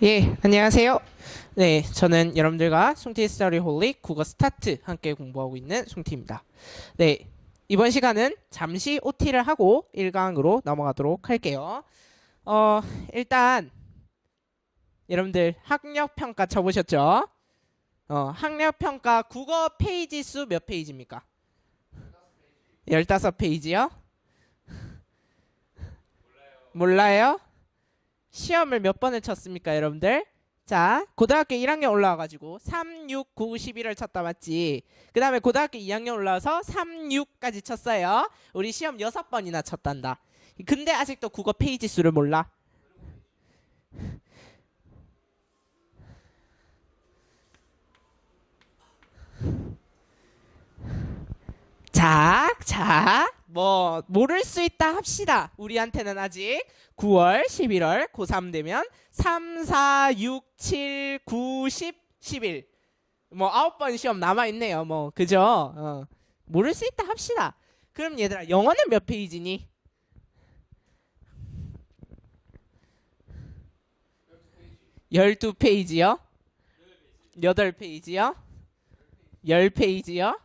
예, 안녕하세요. 네, 저는 여러분들과 송티 스터디 홀릭 국어 스타트 함께 공부하고 있는 송티입니다. 네, 이번 시간은 잠시 OT를 하고 1강으로 넘어가도록 할게요. 어, 일단 여러분들 학력평가 쳐보셨죠? 학력평가 국어 페이지 수 몇 페이지입니까? 15페이지요? 몰라요? 시험을 몇 번을 쳤습니까, 여러분들? 자, 고등학교 1학년 올라와가지고 3, 6, 9, 11을 쳤다 맞지? 그 다음에 고등학교 2학년 올라와서 3, 6까지 쳤어요. 우리 시험 6번이나 쳤단다. 근데 아직도 국어 페이지 수를 몰라. 자, 뭐 모를 수 있다 합시다. 우리한테는 아직 9월, 11월, 고3 되면 3, 4, 6, 7, 9, 10, 11. 뭐 9번 시험 남아있네요. 뭐 그죠? 모를 수 있다 합시다. 그럼 얘들아 영어는 몇 페이지니? 12페이지요? 8페이지요? 10페이지요?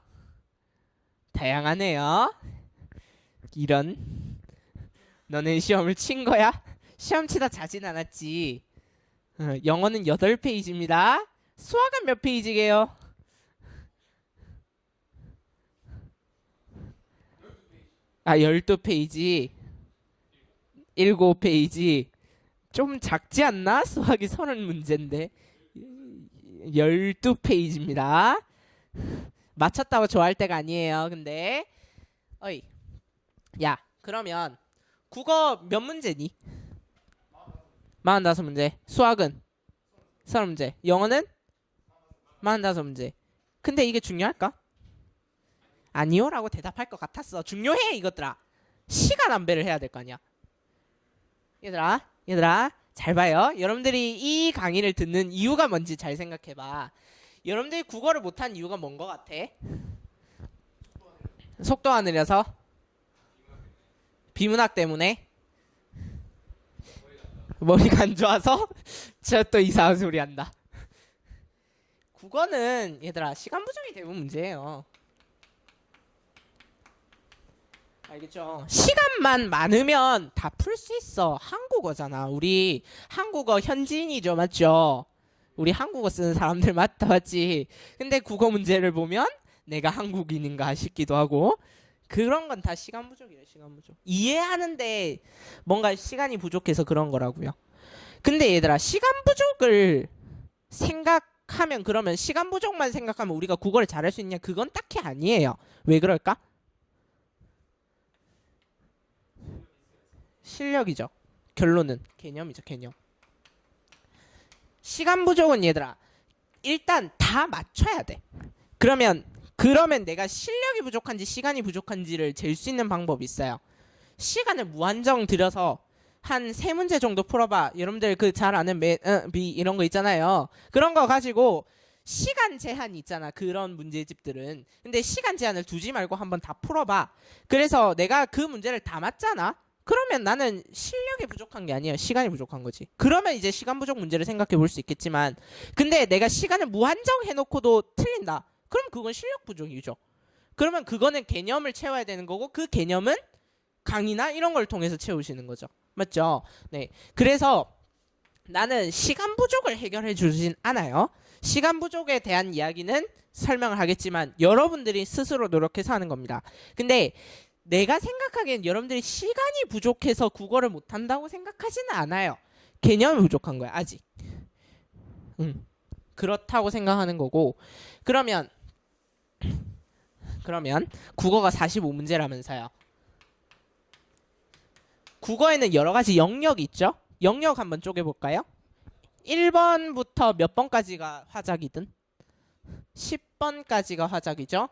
다양하네요. 이런, 너는 시험을 친 거야? 시험 치다 자진 않았지. 영어는 8페이지입니다. 수학은 몇 페이지게요? 12페이지. 7페이지. 좀 작지 않나? 수학이 30문제인데. 12페이지입니다. 맞췄다고 좋아할 때가 아니에요. 근데 어이, 야, 그러면 국어 몇 문제니? 45문제. 수학은 30문제. 영어는 45문제. 근데 이게 중요할까? 아니요라고 대답할 것 같았어. 중요해 이것들아. 시간 안배를 해야 될 거 아니야. 얘들아 잘 봐요. 여러분들이 이 강의를 듣는 이유가 뭔지 잘 생각해봐. 여러분들이 국어를 못한 이유가 뭔 것 같아? 속도가 느려서? 비문학 때문에? 머리가 안 좋아서? 저 또 이상한 소리 한다. 국어는 얘들아 시간 부족이 대부분 문제예요. 알겠죠? 시간만 많으면 다 풀 수 있어. 한국어잖아. 우리 한국어 현지인이죠, 맞죠? 우리 한국어 쓰는 사람들 맞다, 맞지? 근데 국어 문제를 보면 내가 한국인인가 싶기도 하고 그런 건 다 시간 부족이에요, 시간 부족. 이해하는데 뭔가 시간이 부족해서 그런 거라고요. 근데 얘들아, 시간 부족을 생각하면 그러면 시간 부족만 생각하면 우리가 국어를 잘할 수 있냐? 그건 딱히 아니에요. 왜 그럴까? 실력이죠. 결론은 개념이죠, 개념. 시간 부족은 얘들아, 일단 다 맞춰야 돼. 그러면 내가 실력이 부족한지 시간이 부족한지를 잴 수 있는 방법이 있어요. 시간을 무한정 들여서 한 세 문제 정도 풀어봐. 여러분들 그 잘 아는 비 이런 거 있잖아요. 그런 거 가지고 시간 제한이 있잖아. 그런 문제집들은. 근데 시간 제한을 두지 말고 한번 다 풀어봐. 그래서 내가 그 문제를 다 맞잖아. 그러면 나는 실력이 부족한 게 아니에요. 시간이 부족한 거지. 그러면 이제 시간 부족 문제를 생각해 볼 수 있겠지만, 근데 내가 시간을 무한정 해놓고도 틀린다. 그럼 그건 실력 부족이죠. 그러면 그거는 개념을 채워야 되는 거고, 그 개념은 강의나 이런 걸 통해서 채우시는 거죠. 맞죠? 네. 그래서 나는 시간 부족을 해결해 주진 않아요. 시간 부족에 대한 이야기는 설명을 하겠지만 여러분들이 스스로 노력해서 하는 겁니다. 근데 내가 생각하기엔 여러분들이 시간이 부족해서 국어를 못한다고 생각하지는 않아요. 개념이 부족한 거야, 아직. 그렇다고 생각하는 거고. 그러면 국어가 45문제라면서요. 국어에는 여러 가지 영역이 있죠? 영역 한번 쪼개볼까요? 1번부터 몇 번까지가 화작이든 10번까지가 화작이죠?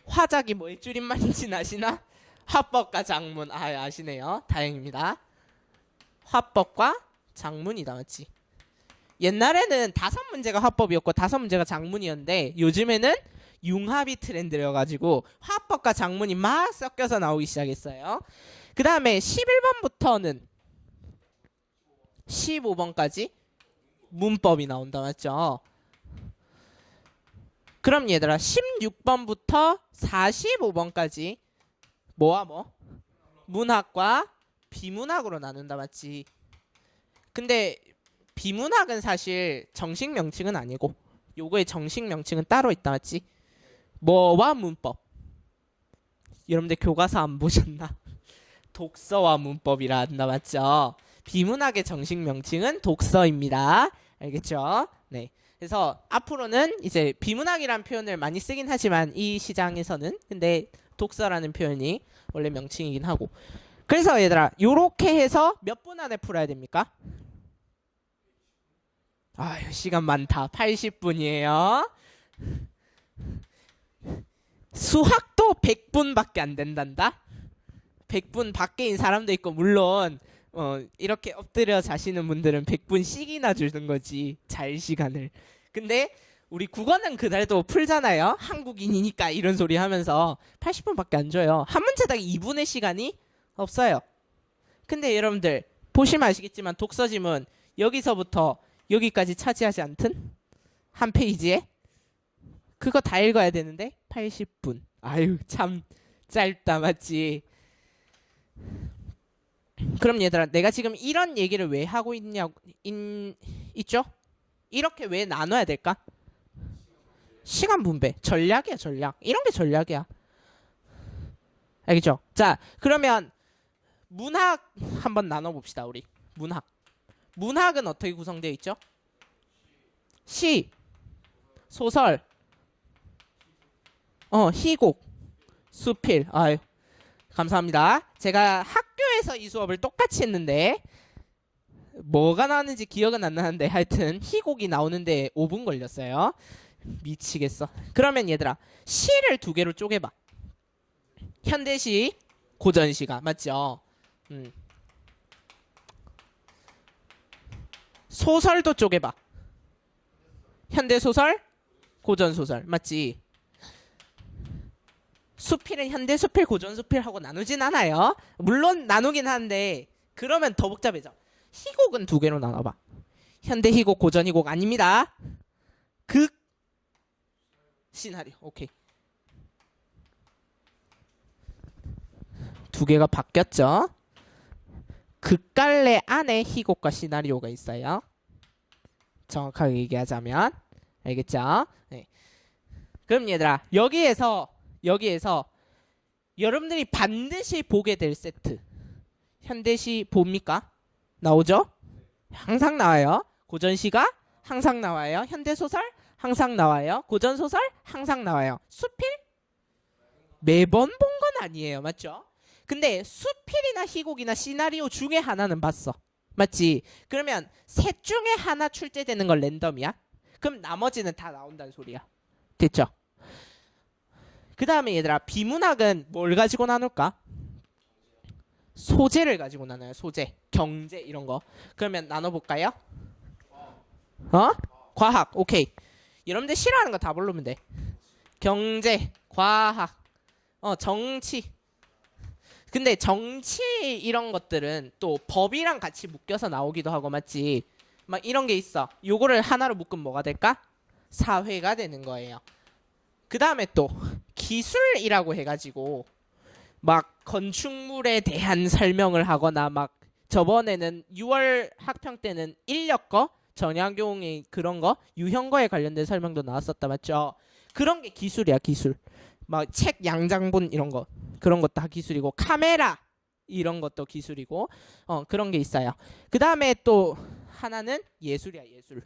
화작이 뭐의 줄임말인지 아시나? 화법과 작문. 아시네요. 다행입니다. 화법과 작문이다, 맞지? 옛날에는 5문제가 화법이었고 5문제가 작문이었는데 요즘에는 융합이 트렌드여가지고 화법과 작문이 막 섞여서 나오기 시작했어요. 그 다음에 11번부터는 15번까지 문법이 나온다. 맞죠? 그럼 얘들아 16번부터 45번까지 뭐와 뭐? 문학과 비문학으로 나눈다. 맞지? 근데 비문학은 사실 정식 명칭은 아니고 요거의 정식 명칭은 따로 있다. 맞지? 뭐와 문법. 여러분들 교과서 안 보셨나? 독서와 문법이라 한다. 맞죠? 비문학의 정식 명칭은 독서입니다. 알겠죠? 네. 그래서 앞으로는 이제 비문학이라는 표현을 많이 쓰긴 하지만 이 시장에서는 근데 독서라는 표현이 원래 명칭이긴 하고. 그래서 얘들아 요렇게 해서 몇 분 안에 풀어야 됩니까? 아유 시간 많다. 80분이에요. 수학도 100분밖에 안 된단다. 100분 밖에인 사람도 있고 물론 이렇게 엎드려 자시는 분들은 100분씩이나 주는 거지. 잘 시간을. 근데 우리 국어는 그날도 풀잖아요. 한국인이니까 이런 소리 하면서 80분밖에 안 줘요. 한 문제당 2분의 시간이 없어요. 근데 여러분들 보시면 아시겠지만 독서지문 여기서부터 여기까지 차지하지 않든 한 페이지에 그거 다 읽어야 되는데 80분. 아유 참 짧다. 맞지? 그럼 얘들아 내가 지금 이런 얘기를 왜 하고 있죠? 이렇게 왜 나눠야 될까? 시간 분배 전략이야. 전략. 이런 게 전략이야. 알겠죠? 자 그러면 문학 한번 나눠봅시다. 우리 문학은 어떻게 구성되어 있죠? 시, 소설, 희곡, 수필. 아유 감사합니다. 제가 학교에서 이 수업을 똑같이 했는데 뭐가 나왔는지 기억은 안 나는데 하여튼 희곡이 나오는데 5분 걸렸어요. 미치겠어. 그러면 얘들아 시를 두 개로 쪼개봐. 현대시, 고전시가 맞죠? 소설도 쪼개봐. 현대소설, 고전소설 맞지? 수필은 현대수필, 고전수필하고 나누진 않아요. 물론 나누긴 하는데 그러면 더 복잡해져. 희곡은 두 개로 나눠봐. 현대희곡, 고전희곡 아닙니다. 극, 시나리오. 오케이. 두 개가 바뀌었죠. 극갈래 안에 희곡과 시나리오가 있어요. 정확하게 얘기하자면 알겠죠? 네. 그럼 얘들아 여기에서 여러분들이 반드시 보게 될 세트 현대시 봅니까? 나오죠? 항상 나와요. 고전시가 항상 나와요. 현대소설 항상 나와요. 고전소설 항상 나와요. 수필 매번 본 건 아니에요. 맞죠? 근데 수필이나 희곡이나 시나리오 중에 하나는 봤어. 맞지? 그러면 셋 중에 하나 출제되는 건 랜덤이야. 그럼 나머지는 다 나온다는 소리야. 됐죠? 그 다음에 얘들아 비문학은 뭘 가지고 나눌까? 소재를 가지고 나눠요. 소재, 경제 이런 거. 그러면 나눠볼까요? 과학. 오케이. 여러분들 싫어하는 거 다 부르면 돼. 경제, 과학, 정치. 근데 정치 이런 것들은 또 법이랑 같이 묶여서 나오기도 하고 맞지? 막 이런 게 있어. 요거를 하나로 묶으면 뭐가 될까? 사회가 되는 거예요. 그 다음에 또 기술이라고 해가지고 막 건축물에 대한 설명을 하거나 막 저번에는 6월 학평 때는 인력거, 전약용의 그런 거, 유형거에 관련된 설명도 나왔었다 맞죠? 그런 게 기술이야. 기술. 막 책 양장본 이런 거 그런 것도 다 기술이고 카메라 이런 것도 기술이고 그런 게 있어요. 그 다음에 또 하나는 예술이야. 예술.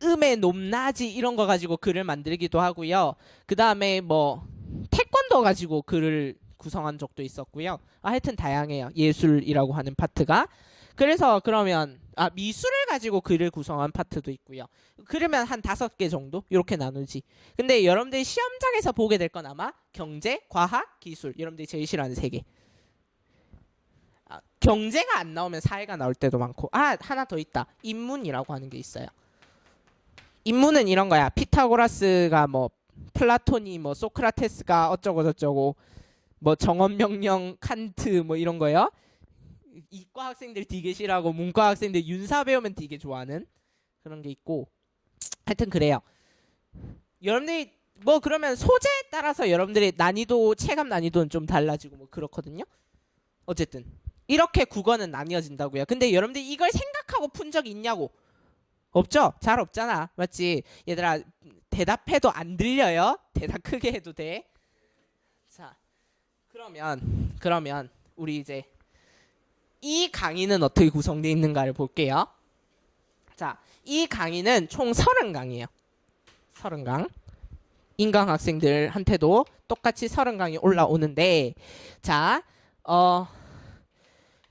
음의 높낮이 이런 거 가지고 글을 만들기도 하고요. 그 다음에 뭐 태권도 가지고 글을 구성한 적도 있었고요. 하여튼 다양해요. 예술이라고 하는 파트가. 그래서 그러면 미술을 가지고 글을 구성한 파트도 있고요. 그러면 한 5개 정도 이렇게 나누지. 근데 여러분들이 시험장에서 보게 될 건 아마 경제, 과학, 기술. 여러분들이 제일 싫어하는 3개. 경제가 안 나오면 사회가 나올 때도 많고 하나 더 있다. 인문이라고 하는 게 있어요. 인문은 이런 거야. 피타고라스가 뭐 플라톤이 뭐 소크라테스가 어쩌고 저쩌고 뭐 정언명령 칸트 뭐 이런 거요. 이과 학생들 되게 싫어하고 문과 학생들 윤사 배우면 되게 좋아하는 그런 게 있고 하여튼 그래요. 여러분들이 뭐 그러면 소재에 따라서 여러분들의 난이도 체감 난이도는 좀 달라지고 뭐 그렇거든요. 어쨌든 이렇게 국어는 나뉘어진다고요. 근데 여러분들 이걸 생각하고 푼 적 있냐고? 없죠? 잘 없잖아. 맞지? 얘들아 대답해도 안 들려요? 대답 크게 해도 돼? 자, 그러면 우리 이제 이 강의는 어떻게 구성되어 있는가를 볼게요. 자, 이 강의는 총 30강이에요. 30강. 인강 학생들한테도 똑같이 30강이 올라오는데 자,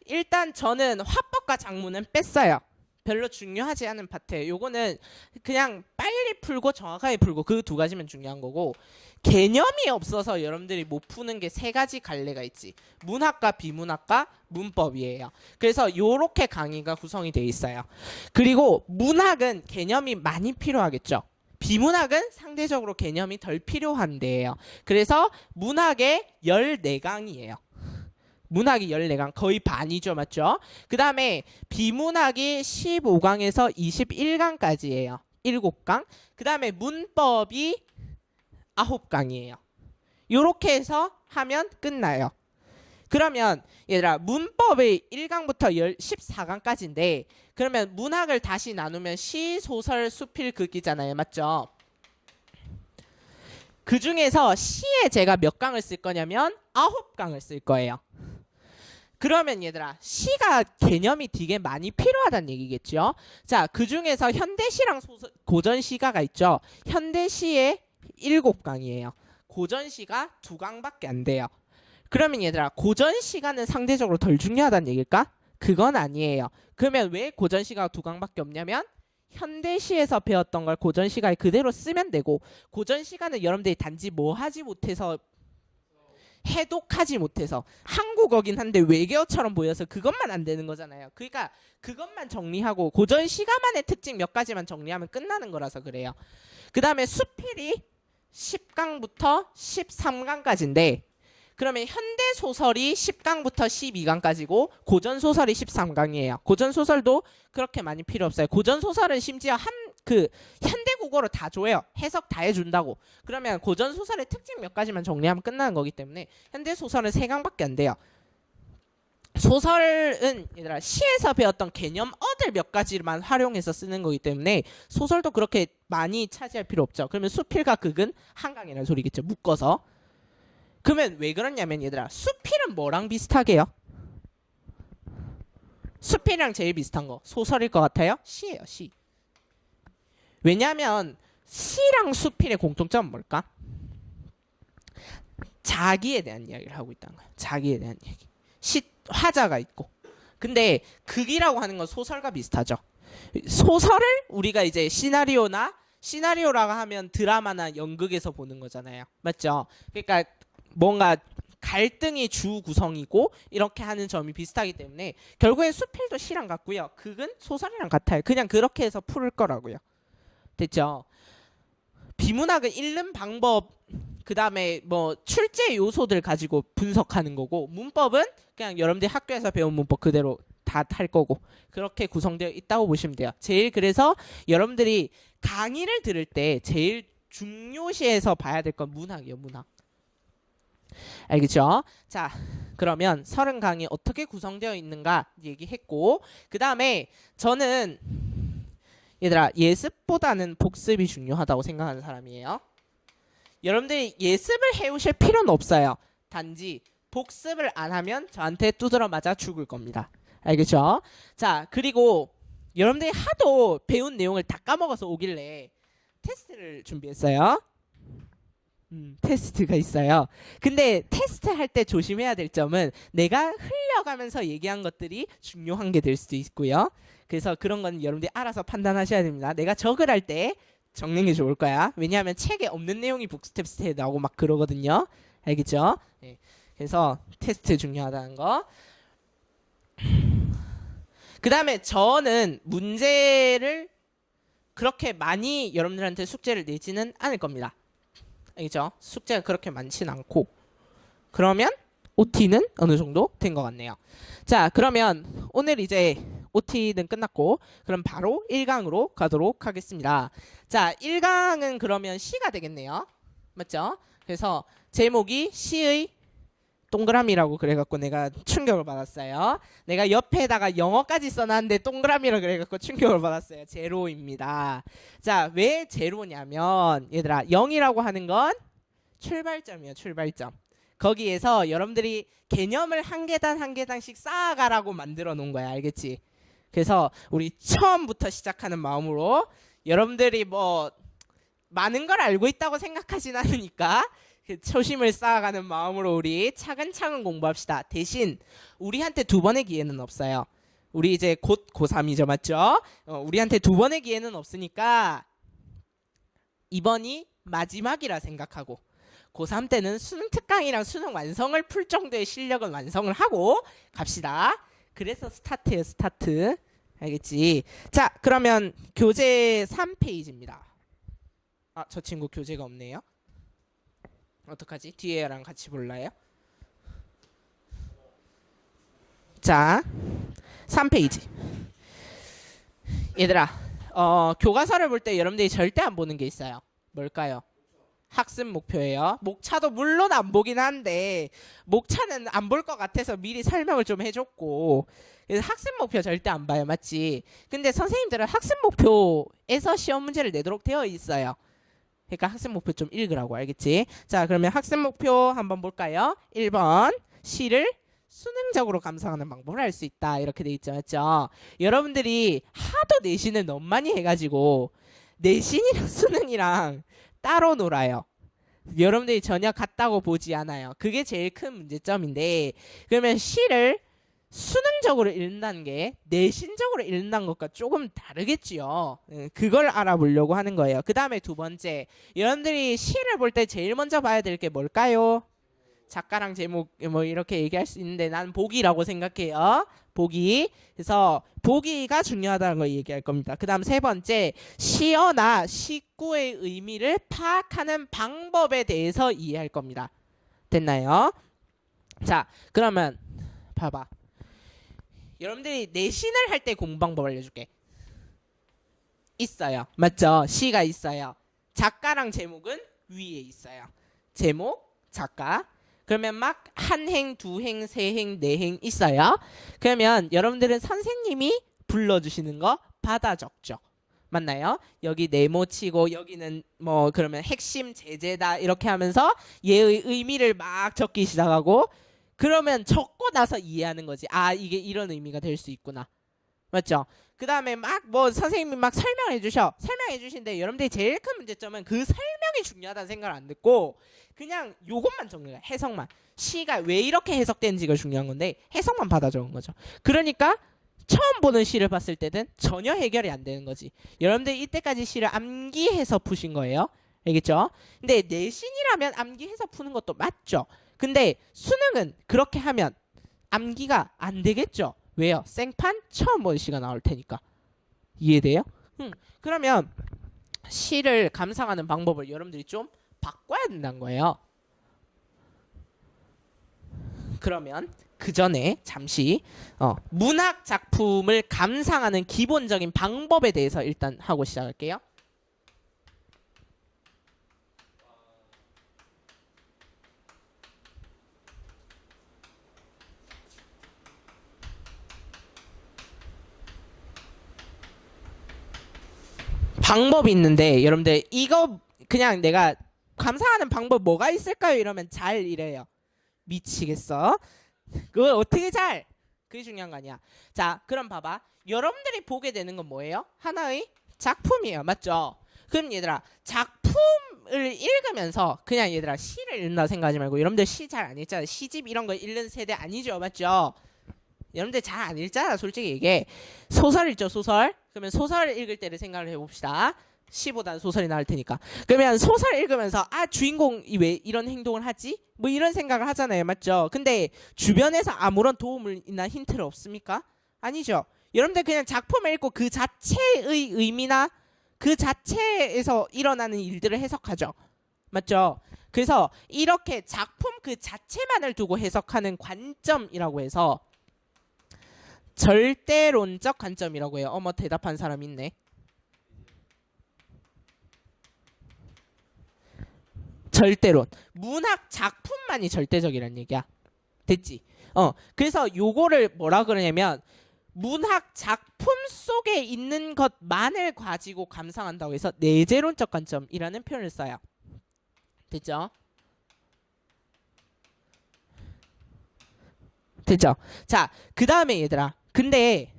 일단 저는 화법과 작문은 뺐어요. 별로 중요하지 않은 파트. 요거는 그냥 빨리 풀고 정확하게 풀고 그 두 가지면 중요한 거고 개념이 없어서 여러분들이 못 푸는 게 세 가지 갈래가 있지. 문학과 비문학과 문법이에요. 그래서 요렇게 강의가 구성이 돼 있어요. 그리고 문학은 개념이 많이 필요하겠죠. 비문학은 상대적으로 개념이 덜 필요한데요. 그래서 문학의 14강이에요. 문학이 14강 거의 반이죠. 맞죠? 그 다음에 비문학이 15강에서 21강까지예요. 7강. 그 다음에 문법이 9강이에요. 요렇게 해서 하면 끝나요. 그러면 얘들아 문법의 1강부터 14강까지인데 그러면 문학을 다시 나누면 시, 소설, 수필, 글귀잖아요. 맞죠? 그 중에서 시에 제가 몇 강을 쓸 거냐면 9강을 쓸 거예요. 그러면 얘들아 시가 개념이 되게 많이 필요하다는 얘기겠죠. 자, 그 중에서 현대시랑 고전시가가 있죠. 현대시에 7강이에요. 고전시가 2강밖에 안 돼요. 그러면 얘들아 고전시가는 상대적으로 덜 중요하다는 얘기일까? 그건 아니에요. 그러면 왜 고전시가가 2강밖에 없냐면 현대시에서 배웠던 걸 고전시가에 그대로 쓰면 되고 고전시가는 여러분들이 단지 뭐 하지 못해서 해독하지 못해서 한국어긴 한데 외계어처럼 보여서 그것만 안 되는 거잖아요. 그러니까 그것만 정리하고 고전 시가만의 특징 몇 가지만 정리하면 끝나는 거라서 그래요. 그 다음에 수필이 10강부터 13강까지인데 그러면 현대 소설이 10강부터 12강까지고 고전 소설이 13강이에요. 고전 소설도 그렇게 많이 필요 없어요. 고전 소설은 심지어 현대 국어로 다 줘요. 해석 다 해준다고. 그러면 고전 소설의 특징 몇 가지만 정리하면 끝나는 거기 때문에 현대 소설은 3강밖에 안 돼요. 소설은 얘들아 시에서 배웠던 개념어들 몇 가지만 활용해서 쓰는 거기 때문에 소설도 그렇게 많이 차지할 필요 없죠. 그러면 수필과 극은 한강이라는 소리겠죠. 묶어서. 그러면 왜 그러냐면 얘들아 수필은 뭐랑 비슷하게요? 수필이랑 제일 비슷한 거 소설일 것 같아요? 시예요. 시. 왜냐하면 시랑 수필의 공통점은 뭘까? 자기에 대한 이야기를 하고 있다는 거야. 자기에 대한 이야기. 화자가 있고. 근데 극이라고 하는 건 소설과 비슷하죠. 소설을 우리가 이제 시나리오라고 하면 드라마나 연극에서 보는 거잖아요. 맞죠? 그러니까 뭔가 갈등이 주 구성이고 이렇게 하는 점이 비슷하기 때문에 결국엔 수필도 시랑 같고요. 극은 소설이랑 같아요. 그냥 그렇게 해서 풀을 거라고요. 됐죠? 비문학은 읽는 방법 그 다음에 뭐 출제 요소들 가지고 분석하는 거고 문법은 그냥 여러분들이 학교에서 배운 문법 그대로 다 할 거고 그렇게 구성되어 있다고 보시면 돼요. 제일 그래서 여러분들이 강의를 들을 때 제일 중요시해서 봐야 될 건 문학이에요. 문학. 알겠죠? 자, 그러면 30강이 어떻게 구성되어 있는가 얘기했고 그 다음에 저는 얘들아 예습보다는 복습이 중요하다고 생각하는 사람이에요. 여러분들이 예습을 해오실 필요는 없어요. 단지 복습을 안 하면 저한테 두드러 맞아 죽을 겁니다. 알겠죠? 자, 그리고 여러분들이 하도 배운 내용을 다 까먹어서 오길래 테스트를 준비했어요. 테스트가 있어요. 근데 테스트 할 때 조심해야 될 점은 내가 흘려가면서 얘기한 것들이 중요한 게 될 수도 있고요. 그래서 그런 건 여러분들이 알아서 판단하셔야 됩니다. 내가 적을 할 때 적는 게 좋을 거야. 왜냐하면 책에 없는 내용이 북스텝스에 나오고 막 그러거든요. 알겠죠? 네. 그래서 테스트 중요하다는 거. 그 다음에 저는 문제를 그렇게 많이 여러분들한테 숙제를 내지는 않을 겁니다. 알겠죠? 숙제가 그렇게 많진 않고 그러면 OT는 어느 정도 된 것 같네요. 자, 그러면 오늘 이제 OT는 끝났고 그럼 바로 1강으로 가도록 하겠습니다. 자, 1강은 그러면 시가 되겠네요. 맞죠? 그래서 제목이 시의 동그라미라고 그래갖고 내가 충격을 받았어요. 내가 옆에다가 영어까지 써놨는데 동그라미라고 그래갖고 충격을 받았어요. 제로입니다. 자, 왜 제로냐면 얘들아 0이라고 하는 건 출발점이에요. 출발점. 거기에서 여러분들이 개념을 한 계단 한 계단씩 쌓아가라고 만들어 놓은 거야. 알겠지? 그래서 우리 처음부터 시작하는 마음으로 여러분들이 뭐 많은 걸 알고 있다고 생각하진 않으니까 그 초심을 쌓아가는 마음으로 우리 차근차근 공부합시다. 대신 우리한테 두 번의 기회는 없어요. 우리 이제 곧 고3이죠. 맞죠? 우리한테 두 번의 기회는 없으니까 이번이 마지막이라 생각하고 고3 때는 수능 특강이랑 수능 완성을 풀 정도의 실력은 완성을 하고 갑시다. 그래서 스타트예요. 스타트. 알겠지? 자, 그러면 교재 3페이지입니다. 아, 저 친구 교재가 없네요. 어떡하지? 뒤에랑 같이 볼라요? 자, 3페이지. 얘들아, 교과서를 볼 때 여러분들이 절대 안 보는 게 있어요. 뭘까요? 학습 목표예요. 목차도 물론 안 보긴 한데 목차는 안 볼 것 같아서 미리 설명을 좀 해줬고 그래서 학습 목표 절대 안 봐요. 맞지? 근데 선생님들은 학습 목표에서 시험 문제를 내도록 되어 있어요. 그러니까 학습 목표 좀 읽으라고. 알겠지? 자, 그러면 학습 목표 한번 볼까요? 1번 시를 수능적으로 감상하는 방법을 알 수 있다. 이렇게 돼 있죠. 맞죠? 여러분들이 하도 내신을 너무 많이 해가지고 내신이랑 수능이랑 따로 놀아요. 여러분들이 전혀 같다고 보지 않아요. 그게 제일 큰 문제점인데 그러면 시를 수능적으로 읽는다는 게 내신적으로 읽는다는 것과 조금 다르겠지요. 그걸 알아보려고 하는 거예요. 그 다음에 두 번째, 여러분들이 시를 볼 때 제일 먼저 봐야 될 게 뭘까요? 작가랑 제목 뭐 이렇게 얘기할 수 있는데 난 보기라고 생각해요. 보기. 그래서 보기가 중요하다는 걸 얘기할 겁니다. 그 다음 세 번째, 시어나 시구의 의미를 파악하는 방법에 대해서 이해할 겁니다. 됐나요? 자, 그러면 봐봐. 여러분들이 내신을 할 때 공부 방법 알려줄게. 있어요. 맞죠? 시가 있어요. 작가랑 제목은 위에 있어요. 제목, 작가. 그러면 막 한 행, 두 행, 세 행, 네 행 있어요. 그러면 여러분들은 선생님이 불러주시는 거 받아 적죠. 맞나요? 여기 네모치고 여기는 뭐 그러면 핵심 제재다 이렇게 하면서 얘의 의미를 막 적기 시작하고 그러면 적고 나서 이해하는 거지. 아, 이게 이런 의미가 될 수 있구나. 맞죠? 그 다음에 막 뭐 선생님이 막 설명해 주셔. 설명해 주신데 여러분들이 제일 큰 문제점은 그 설명이 중요하다는 생각을 안 듣고 그냥 요것만 적는 거야. 해석만. 시가 왜 이렇게 해석되는지가 중요한 건데 해석만 받아 적은 거죠. 그러니까 처음 보는 시를 봤을 때는 전혀 해결이 안 되는 거지. 여러분들 이때까지 시를 암기해서 푸신 거예요. 알겠죠? 근데 내신이라면 암기해서 푸는 것도 맞죠. 근데 수능은 그렇게 하면 암기가 안 되겠죠. 왜요? 생판 처음 본 시가 나올 테니까. 이해돼요? 그러면 시를 감상하는 방법을 여러분들이 좀 바꿔야 된다는 거예요. 그러면 그 전에 잠시 문학 작품을 감상하는 기본적인 방법에 대해서 일단 하고 시작할게요. 방법이 있는데 여러분들 이거 그냥 내가 감상하는 방법 뭐가 있을까요? 이러면 잘 이래요. 미치겠어. 그걸 어떻게 잘? 그게 중요한 거 아니야. 자, 그럼 봐봐. 여러분들이 보게 되는 건 뭐예요? 하나의 작품이에요. 맞죠? 그럼 얘들아 작품을 읽으면서 그냥 얘들아 시를 읽는다 생각하지 말고 여러분들 시 잘 안 읽잖아. 시집 이런 거 읽는 세대 아니죠. 맞죠? 여러분들 잘 안 읽잖아. 솔직히 이게 소설 읽죠. 소설. 그러면 소설 읽을 때를 생각을 해봅시다. 시보다는 소설이 나을 테니까. 그러면 소설 읽으면서 아 주인공이 왜 이런 행동을 하지? 뭐 이런 생각을 하잖아요. 맞죠? 근데 주변에서 아무런 도움이나 힌트를 없습니까? 아니죠. 여러분들 그냥 작품을 읽고 그 자체의 의미나 그 자체에서 일어나는 일들을 해석하죠. 맞죠? 그래서 이렇게 작품 그 자체만을 두고 해석하는 관점이라고 해서 절대론적 관점이라고 해요. 어머 대답한 사람 있네. 절대론. 문학 작품만이 절대적이란 얘기야. 됐지? 그래서 요거를 뭐라 그러냐면 문학 작품 속에 있는 것만을 가지고 감상한다고 해서 내재론적 관점이라는 표현을 써요. 됐죠? 됐죠? 자, 그 다음에 얘들아. 근데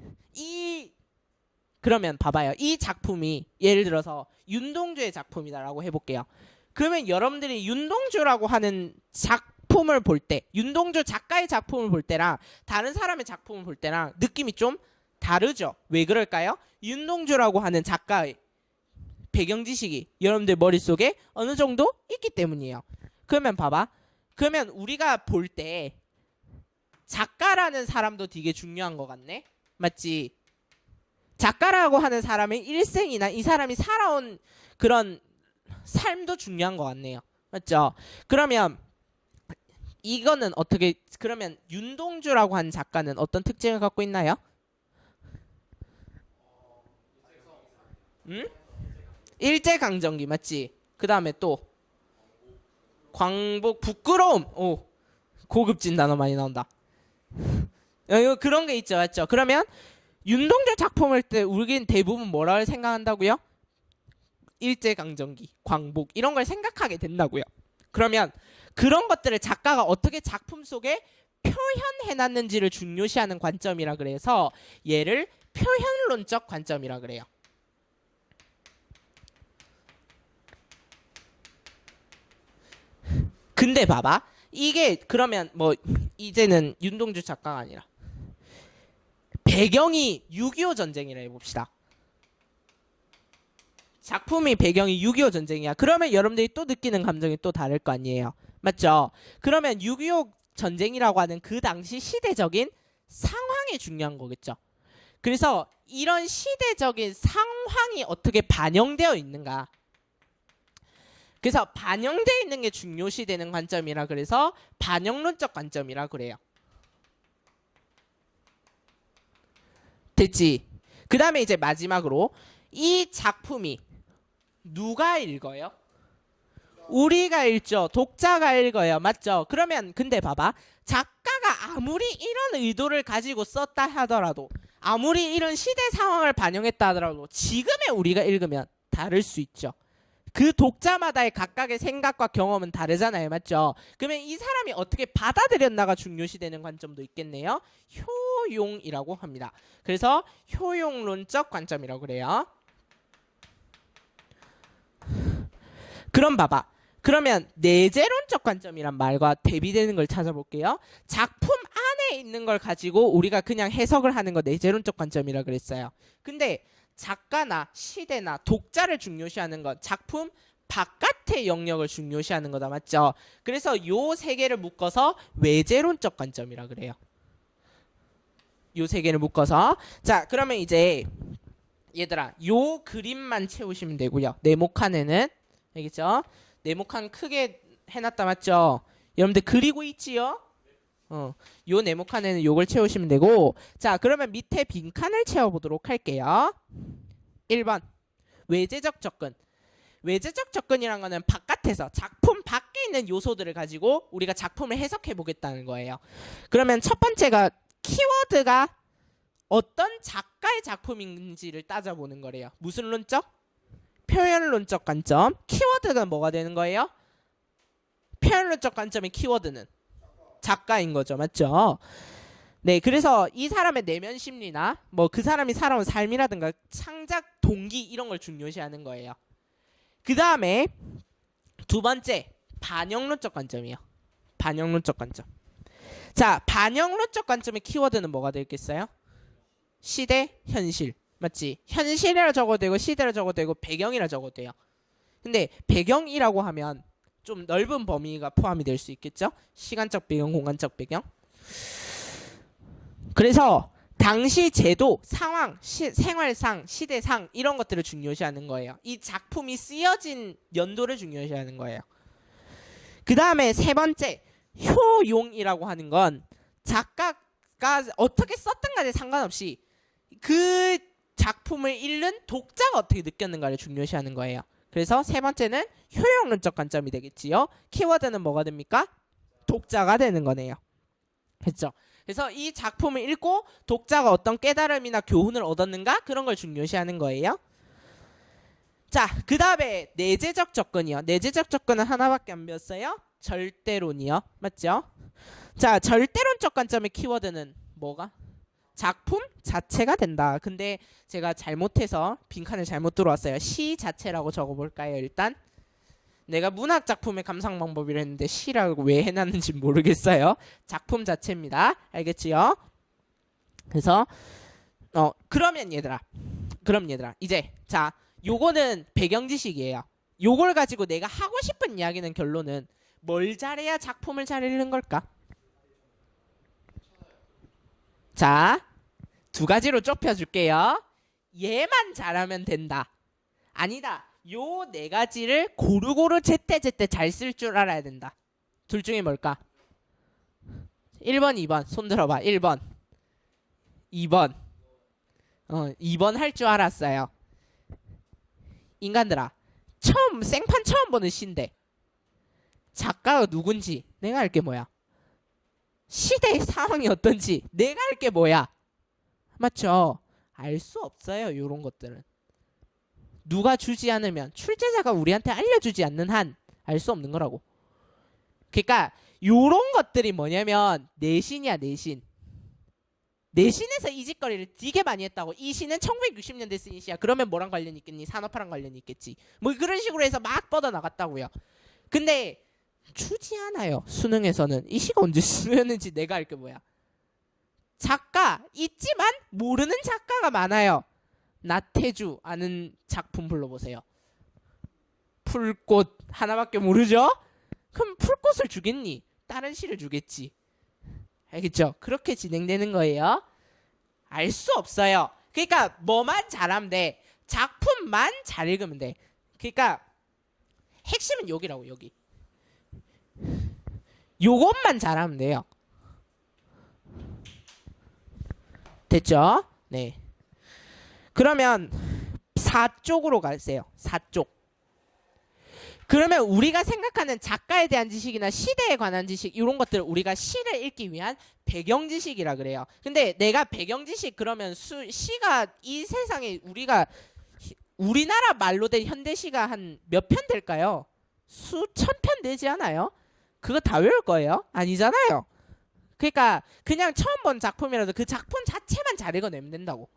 그러면 봐봐요. 이 작품이 예를 들어서 윤동주의 작품이다라고 해볼게요. 그러면 여러분들이 윤동주라고 하는 작품을 볼 때, 윤동주 작가의 작품을 볼 때랑 다른 사람의 작품을 볼 때랑 느낌이 좀 다르죠. 왜 그럴까요? 윤동주라고 하는 작가의 배경 지식이 여러분들 머릿속에 어느 정도 있기 때문이에요. 그러면 봐봐. 그러면 우리가 볼 때 작가라는 사람도 되게 중요한 것 같네. 맞지? 작가라고 하는 사람의 일생이나 이 사람이 살아온 그런 삶도 중요한 것 같네요. 맞죠? 그러면 이거는 어떻게 그러면 윤동주라고 하는 작가는 어떤 특징을 갖고 있나요? 응? 일제강점기 맞지? 그 다음에 또 광복 부끄러움. 오 고급진 단어 많이 나온다. 이거 그런 게 있죠, 맞죠? 그러면 윤동주 작품을 때 우리는 대부분 뭐라고 생각한다고요? 일제강점기, 광복 이런 걸 생각하게 된다고요. 그러면 그런 것들을 작가가 어떻게 작품 속에 표현해놨는지를 중요시하는 관점이라 그래서 얘를 표현론적 관점이라 그래요. 근데 봐봐. 이게 그러면 뭐 이제는 윤동주 작가가 아니라 배경이 6.25 전쟁이라 해봅시다. 작품이 배경이 6.25 전쟁이야. 그러면 여러분들이 또 느끼는 감정이 또 다를 거 아니에요. 맞죠? 그러면 6.25 전쟁이라고 하는 그 당시 시대적인 상황이 중요한 거겠죠. 그래서 이런 시대적인 상황이 어떻게 반영되어 있는가. 그래서 반영되어 있는 게 중요시되는 관점이라 그래서 반영론적 관점이라 그래요. 됐지? 그 다음에 이제 마지막으로 이 작품이 누가 읽어요? 우리가 읽죠. 독자가 읽어요. 맞죠? 그러면 근데 봐봐. 작가가 아무리 이런 의도를 가지고 썼다 하더라도 아무리 이런 시대 상황을 반영했다 하더라도 지금의 우리가 읽으면 다를 수 있죠. 그 독자마다의 각각의 생각과 경험은 다르잖아요. 맞죠? 그러면 이 사람이 어떻게 받아들였나가 중요시되는 관점도 있겠네요. 효용이라고 합니다. 그래서 효용론적 관점이라고 그래요. 그럼 봐봐. 그러면 내재론적 관점이란 말과 대비되는 걸 찾아볼게요. 작품 안에 있는 걸 가지고 우리가 그냥 해석을 하는 거 내재론적 관점이라 그랬어요. 근데 작가나 시대나 독자를 중요시하는 건 작품 바깥의 영역을 중요시하는 거다. 맞죠? 그래서 요 세 개를 묶어서 외재론적 관점이라 그래요. 요 세 개를 묶어서. 자, 그러면 이제 얘들아 요 그림만 채우시면 되고요. 네모칸에는 알겠죠? 네모칸 크게 해놨다. 맞죠? 여러분들 그리고 있지요? 요 네모칸에는 요걸 채우시면 되고. 자, 그러면 밑에 빈칸을 채워보도록 할게요. 1번 외재적 접근. 외재적 접근이란 거는 바깥에서 작품 밖에 있는 요소들을 가지고 우리가 작품을 해석해 보겠다는 거예요. 그러면 첫 번째가 키워드가 어떤 작가의 작품인지를 따져보는 거래요. 무슨 론적? 표현론적 관점. 키워드가 뭐가 되는 거예요? 표현론적 관점의 키워드는 작가인 거죠. 맞죠? 네, 그래서 이 사람의 내면 심리나 뭐 그 사람이 살아온 삶이라든가 창작 동기 이런 걸 중요시하는 거예요. 그 다음에 두 번째 반영론적 관점이에요. 반영론적 관점. 자, 반영론적 관점의 키워드는 뭐가 되겠어요? 시대, 현실. 맞지? 현실이라 적어도 되고 시대라 적어도 되고 배경이라 적어도 돼요. 근데 배경이라고 하면 좀 넓은 범위가 포함이 될 수 있겠죠? 시간적 배경, 공간적 배경. 그래서 당시 제도, 상황, 생활상, 시대상 이런 것들을 중요시하는 거예요. 이 작품이 쓰여진 연도를 중요시하는 거예요. 그 다음에 세 번째 효용이라고 하는 건 작가가 어떻게 썼든 간에 상관없이 그 작품을 읽는 독자가 어떻게 느꼈는가를 중요시하는 거예요. 그래서 세 번째는 효용론적 관점이 되겠지요. 키워드는 뭐가 됩니까? 독자가 되는 거네요. 그렇죠? 그래서 이 작품을 읽고 독자가 어떤 깨달음이나 교훈을 얻었는가 그런 걸 중요시하는 거예요. 자, 그 다음에 내재적 접근이요. 내재적 접근은 하나밖에 안 배웠어요. 절대론이요. 맞죠? 자, 절대론적 관점의 키워드는 뭐가? 작품 자체가 된다. 근데 제가 잘못해서 빈칸을 잘못 들어왔어요. 시 자체라고 적어볼까요? 일단 내가 문학 작품의 감상 방법이라 했는데 시라고 왜 해놨는지 모르겠어요. 작품 자체입니다. 알겠지요? 그래서 그럼 얘들아 이제 자 요거는 배경 지식이에요. 요걸 가지고 내가 하고 싶은 이야기는 결론은 뭘 잘해야 작품을 잘 읽는 걸까? 자, 두 가지로 좁혀줄게요. 얘만 잘하면 된다. 아니다. 요 네 가지를 고루고루 제때제때 잘 쓸 줄 알아야 된다. 둘 중에 뭘까? 1번, 2번. 손 들어봐. 1번. 2번. 2번 할 줄 알았어요. 인간들아. 생판 처음 보는 시인데 작가가 누군지 내가 알 게 뭐야? 시대의 상황이 어떤지 내가 알 게 뭐야? 맞죠? 알 수 없어요. 요런 것들은. 누가 주지 않으면 출제자가 우리한테 알려주지 않는 한 알 수 없는 거라고. 그러니까 요런 것들이 뭐냐면 내신이야. 내신. 내신에서 이 짓거리를 되게 많이 했다고. 이 시는 1960년대 쓰인 시야. 그러면 뭐랑 관련이 있겠니? 산업화랑 관련이 있겠지. 뭐 그런 식으로 해서 막 뻗어나갔다고요. 근데 주지 않아요. 수능에서는. 이 시가 언제 쓰였는지 내가 알 게 뭐야. 작가 있지만 모르는 작가가 많아요. 나태주 아는 작품 불러보세요. 풀꽃 하나밖에 모르죠? 그럼 풀꽃을 주겠니? 다른 시를 주겠지. 알겠죠? 그렇게 진행되는 거예요. 알 수 없어요. 그러니까 뭐만 잘하면 돼. 작품만 잘 읽으면 돼. 그러니까 핵심은 여기라고. 여기. 요것만 잘하면 돼요. 됐죠? 네. 그러면 4쪽으로 가세요. 4쪽. 그러면 우리가 생각하는 작가에 대한 지식이나 시대에 관한 지식 이런 것들을 우리가 시를 읽기 위한 배경 지식이라 그래요. 근데 내가 배경 지식 그러면 시가 이 세상에 우리나라 말로 된 현대시가 한 몇 편 될까요? 수천 편 되지 않아요? 그거 다 외울 거예요? 아니잖아요. 그러니까 그냥 처음 본 작품이라도 그 작품 자체만 잘 읽어내면 된다고.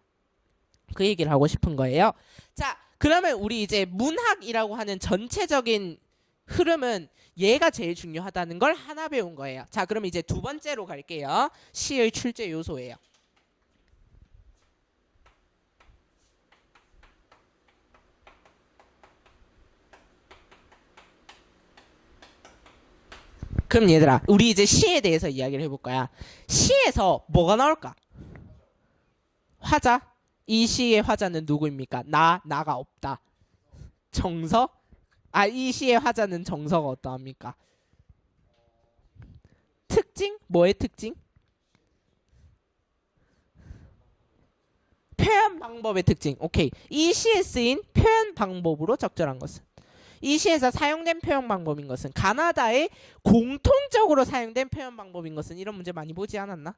그 얘기를 하고 싶은 거예요. 자, 그러면 우리 이제 문학이라고 하는 전체적인 흐름은 얘가 제일 중요하다는 걸 하나 배운 거예요. 자, 그럼 이제 두 번째로 갈게요. 시의 출제 요소예요. 그럼 얘들아, 우리 이제 시에 대해서 이야기를 해볼 거야. 시에서 뭐가 나올까? 화자? 이 시의 화자는 누구입니까? 나가 없다. 정서? 이 시의 화자는 정서가 어떠합니까? 특징? 뭐의 특징? 표현 방법의 특징. 오케이. 이 시에 쓰인 표현 방법으로 적절한 것은? 이 시에서 사용된 표현 방법인 것은? 가나다에 공통적으로 사용된 표현 방법인 것은? 이런 문제 많이 보지 않았나?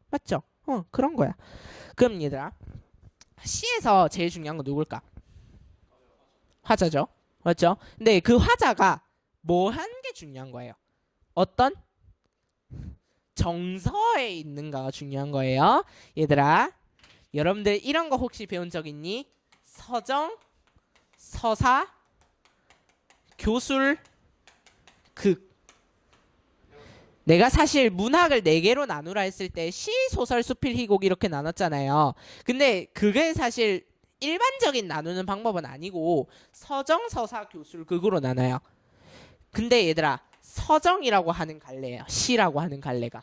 맞죠? 그런 거야. 그럼 얘들아, 시에서 제일 중요한 건 누굴까? 화자죠. 맞죠? 근데 그 화자가 뭐 하는 게 중요한 거예요? 어떤 정서에 있는가가 중요한 거예요. 얘들아, 여러분들 이런 거 혹시 배운 적 있니? 서정, 서사, 교술, 극. 내가 사실 문학을 4개로 나누라 했을 때 시, 소설, 수필, 희곡 이렇게 나눴잖아요. 근데 그게 사실 일반적인 나누는 방법은 아니고 서정, 서사, 교술, 극으로 나눠요. 근데 얘들아, 서정이라고 하는 갈래예요. 시라고 하는 갈래가.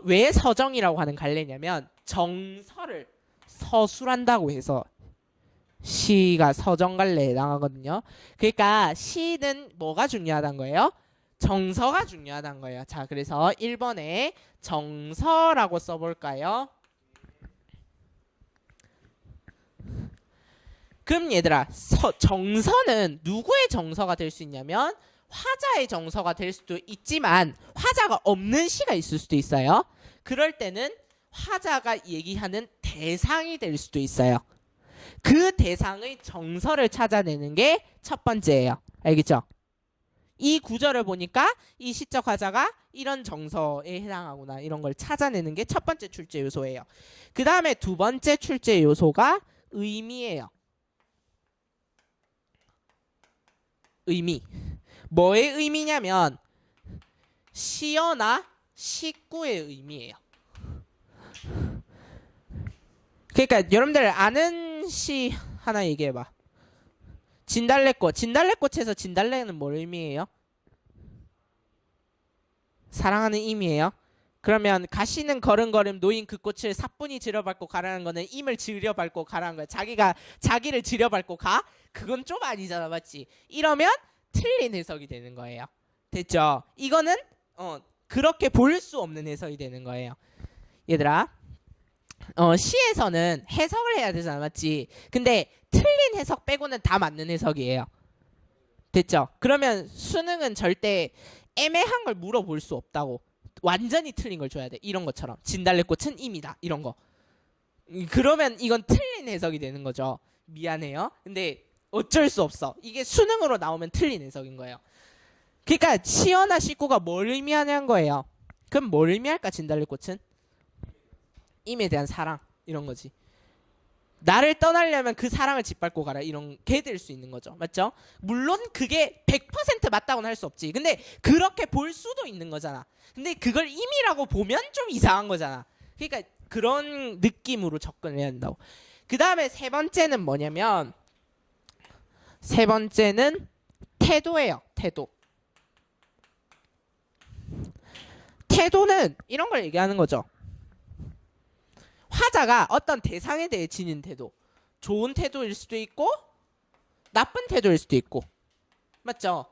왜 서정이라고 하는 갈래냐면 정서를 서술한다고 해서 시가 서정갈래에 해당하거든요. 그러니까 시는 뭐가 중요하다는 거예요? 정서가 중요하다는 거예요. 자, 그래서 1번에 정서라고 써볼까요? 그럼 얘들아, 정서는 누구의 정서가 될 수 있냐면 화자의 정서가 될 수도 있지만 화자가 없는 시가 있을 수도 있어요. 그럴 때는 화자가 얘기하는 대상이 될 수도 있어요. 그 대상의 정서를 찾아내는 게 첫 번째예요. 알겠죠? 이 구절을 보니까 이 시적 화자가 이런 정서에 해당하구나 이런 걸 찾아내는 게 첫 번째 출제 요소예요. 그 다음에 두 번째 출제 요소가 의미예요. 의미. 뭐의 의미냐면 시어나 식구의 의미예요. 그러니까 여러분들 아는 시 하나 얘기해봐. 진달래꽃. 진달래꽃에서 진달래는 뭘 의미해요? 사랑하는 임이에요. 그러면 가시는 걸음걸음 놓인 그 꽃을 사뿐히 들여밟고 가라는 거는 임을 들여밟고 가라는 거야. 자기가 자기를 들여밟고 가? 그건 좀 아니잖아, 맞지? 이러면 틀린 해석이 되는 거예요. 됐죠? 이거는 그렇게 볼 수 없는 해석이 되는 거예요. 얘들아, 시에서는 해석을 해야 되잖아, 맞지? 근데 틀린 해석 빼고는 다 맞는 해석이에요. 됐죠? 그러면 수능은 절대 애매한 걸 물어볼 수 없다고. 완전히 틀린 걸 줘야 돼. 이런 것처럼 진달래꽃은 임이다 이런 거. 그러면 이건 틀린 해석이 되는 거죠. 미안해요. 근데 어쩔 수 없어. 이게 수능으로 나오면 틀린 해석인 거예요. 그러니까 시어나 식구가 뭘 의미하냐는 거예요. 그럼 뭘 의미할까? 진달래꽃은 임에 대한 사랑 이런 거지. 나를 떠나려면 그 사랑을 짓밟고 가라 이런 게 될 수 있는 거죠. 맞죠? 물론 그게 100% 맞다고는 할 수 없지. 근데 그렇게 볼 수도 있는 거잖아. 근데 그걸 임이라고 보면 좀 이상한 거잖아. 그러니까 그런 느낌으로 접근을 해야 된다고. 그 다음에 세 번째는 뭐냐면 세 번째는 태도예요. 태도. 태도는 이런 걸 얘기하는 거죠. 화자가 어떤 대상에 대해 지닌 태도. 좋은 태도일 수도 있고 나쁜 태도일 수도 있고. 맞죠?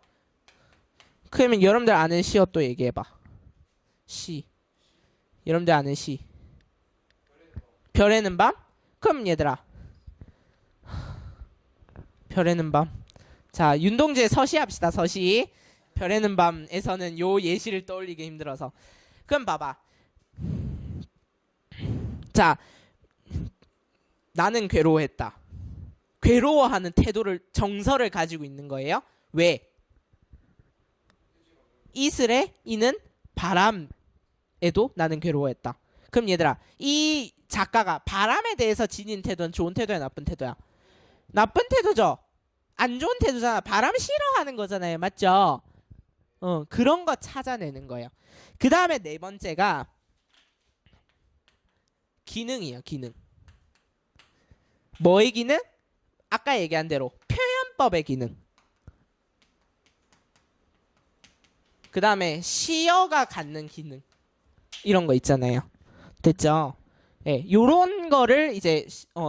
그러면 여러분들 아는 시어 또 얘기해봐. 시. 여러분들 아는 시. 별에는 밤? 그럼 얘들아. 별에는 밤. 자, 윤동주의 서시 합시다. 서시. 별에는 밤에서는 요 예시를 떠올리기 힘들어서. 그럼 봐봐. 자, 나는 괴로워했다. 괴로워하는 태도를 정서를 가지고 있는 거예요. 왜? 이슬에 이는 바람에도 나는 괴로워했다. 그럼 얘들아, 이 작가가 바람에 대해서 지닌 태도는 좋은 태도야, 나쁜 태도야? 나쁜 태도죠. 안 좋은 태도잖아. 바람 싫어하는 거잖아요, 맞죠? 그런 거 찾아내는 거예요. 그 다음에 네 번째가 기능이에요. 기능. 뭐의 기능? 아까 얘기한 대로 표현법의 기능. 그 다음에 시어가 갖는 기능. 이런 거 있잖아요. 됐죠? 예, 요런 거를 이제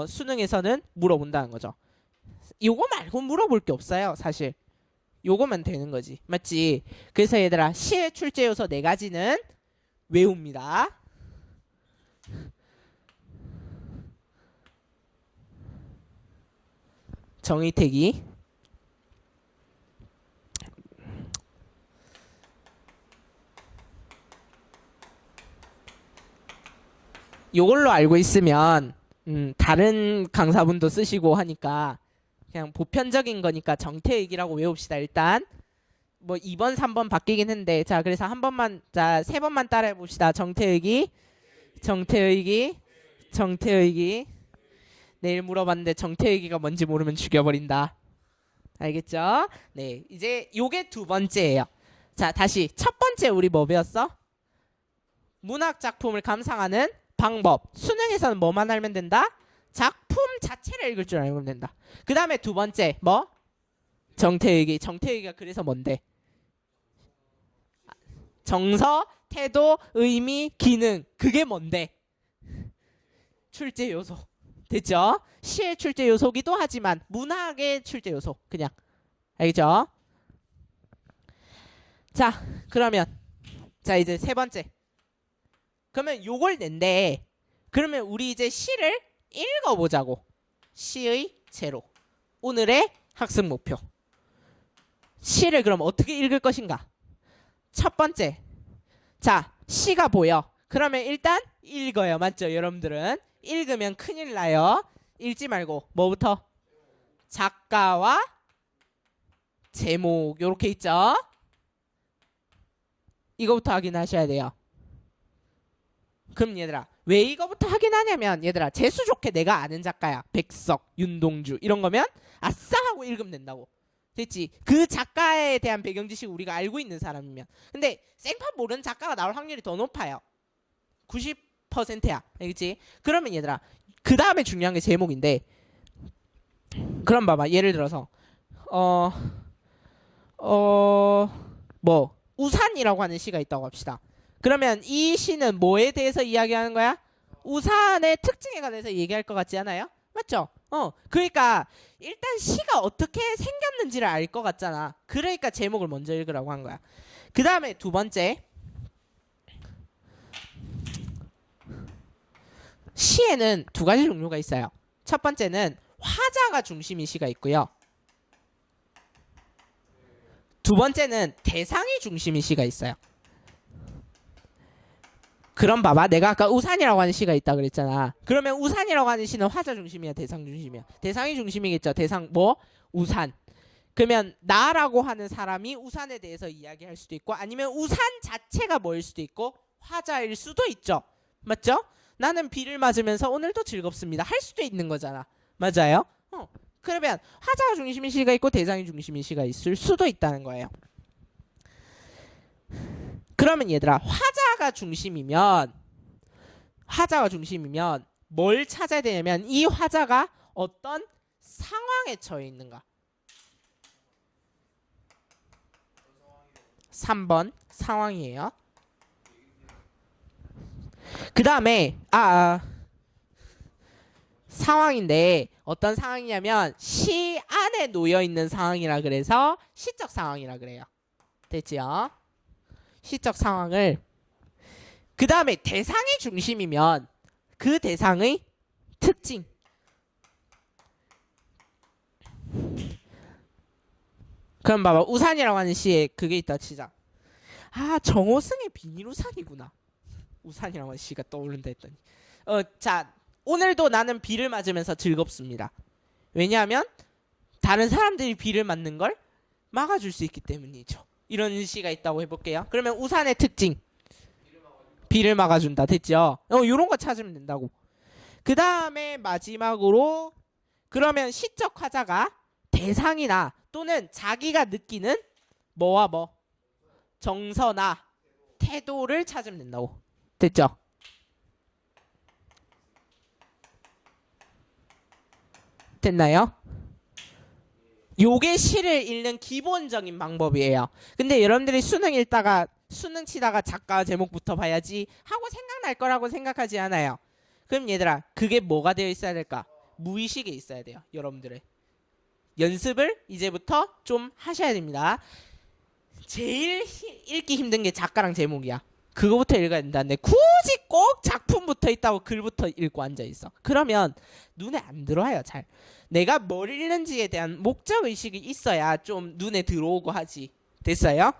수능에서는 물어본다는 거죠. 요거 말고 물어볼 게 없어요, 사실. 요거만 되는 거지. 맞지? 그래서 얘들아, 시의 출제 요소 네 가지는 외웁니다. 정의택이. 요걸로 알고 있으면 다른 강사분도 쓰시고 하니까 그냥 보편적인 거니까 정태익이라고 외웁시다. 일단 뭐 2번 3번 바뀌긴 했는데 자 그래서 한 번만 자 세 번만 따라해 봅시다. 정태익이 정태익이 정태익이 내일 물어봤는데 정태익이가 뭔지 모르면 죽여버린다. 알겠죠? 네, 이제 요게 두 번째예요. 자, 다시 첫 번째 우리 뭐 배웠어? 문학 작품을 감상하는 방법. 수능에서는 뭐만 알면 된다? 작품 자체를 읽을 줄 알면 된다. 그 다음에 두 번째 뭐? 정태익이. 정태익이가 그래서 뭔데? 정서, 태도, 의미, 기능. 그게 뭔데? 출제 요소. 됐죠? 시의 출제 요소기도 하지만 문학의 출제 요소 그냥 알겠죠? 자 그러면 자 이제 세 번째 그러면 요걸 낸데 그러면 우리 이제 시를 읽어보자고. 시의 제로 오늘의 학습 목표 시를 그럼 어떻게 읽을 것인가. 첫 번째 자 시가 보여. 그러면 일단 읽어요. 맞죠? 여러분들은 읽으면 큰일 나요. 읽지 말고 뭐부터? 작가와 제목 요렇게 있죠? 이거부터 확인하셔야 돼요. 그럼 얘들아 왜 이거부터 확인하냐면 얘들아 재수 좋게 내가 아는 작가야. 백석, 윤동주 이런 거면 아싸 하고 읽으면 된다고. 됐지? 그 작가에 대한 배경 지식 우리가 알고 있는 사람이면. 근데 생판 모르는 작가가 나올 확률이 더 높아요. 90%야. 알겠지? 그러면 얘들아 그 다음에 중요한 게 제목인데 그럼 봐봐 예를 들어서 뭐 우산이라고 하는 시가 있다고 합시다. 그러면 이 시는 뭐에 대해서 이야기하는 거야? 우산의 특징에 관해서 얘기할 것 같지 않아요? 맞죠? 그러니까 일단 시가 어떻게 생겼는지를 알 것 같잖아. 그러니까 제목을 먼저 읽으라고 한 거야. 그 다음에 두 번째 시에는 두 가지 종류가 있어요. 첫 번째는 화자가 중심인 시가 있고요. 두 번째는 대상이 중심인 시가 있어요. 그럼 봐봐 내가 아까 우산이라고 하는 시가 있다 그랬잖아. 그러면 우산이라고 하는 시는 화자 중심이야 대상 중심이야? 대상이 중심이겠죠. 대상 뭐? 우산. 그러면 나라고 하는 사람이 우산에 대해서 이야기할 수도 있고 아니면 우산 자체가 뭐일 수도 있고 화자일 수도 있죠. 맞죠? 나는 비를 맞으면서 오늘도 즐겁습니다 할 수도 있는 거잖아. 맞아요? 그러면 화자가 중심인 시가 있고 대상이 중심인 시가 있을 수도 있다는 거예요. 그러면 얘들아 화자가 중심이면 뭘 찾아야 되냐면 이 화자가 어떤 상황에 처해 있는가. 3번 상황이에요. 그 다음에 상황인데 어떤 상황이냐면 시 안에 놓여있는 상황이라 그래서 시적 상황이라 그래요. 됐지요? 시적 상황을 그 다음에 대상이 중심이면 그 대상의 특징 그럼 봐봐 우산이라고 하는 시에 그게 있다 치자. 정호승의 비닐우산이구나. 우산이라고 하는 시가 떠오른다 했더니 자 오늘도 나는 비를 맞으면서 즐겁습니다. 왜냐하면 다른 사람들이 비를 맞는 걸 막아줄 수 있기 때문이죠. 이런 시가 있다고 해볼게요. 그러면 우산의 특징 비를 막아준다. 됐죠? 요런 거 찾으면 된다고. 그 다음에 마지막으로 그러면 시적 화자가 대상이나 또는 자기가 느끼는 뭐와 뭐 정서나 태도를 찾으면 된다고. 됐죠? 됐나요? 요게 시를 읽는 기본적인 방법이에요. 근데 여러분들이 수능 치다가 작가 제목부터 봐야지 하고 생각날 거라고 생각하지 않아요. 그럼 얘들아 그게 뭐가 되어 있어야 될까? 무의식에 있어야 돼요. 여러분들의 연습을 이제부터 좀 하셔야 됩니다. 제일 읽기 힘든 게 작가랑 제목이야. 그거부터 읽어야 된다는데 굳이 꼭 작품부터 있다고 글부터 읽고 앉아있어. 그러면 눈에 안 들어와요. 잘 내가 뭘 읽는지에 대한 목적의식이 있어야 좀 눈에 들어오고 하지. 됐어요?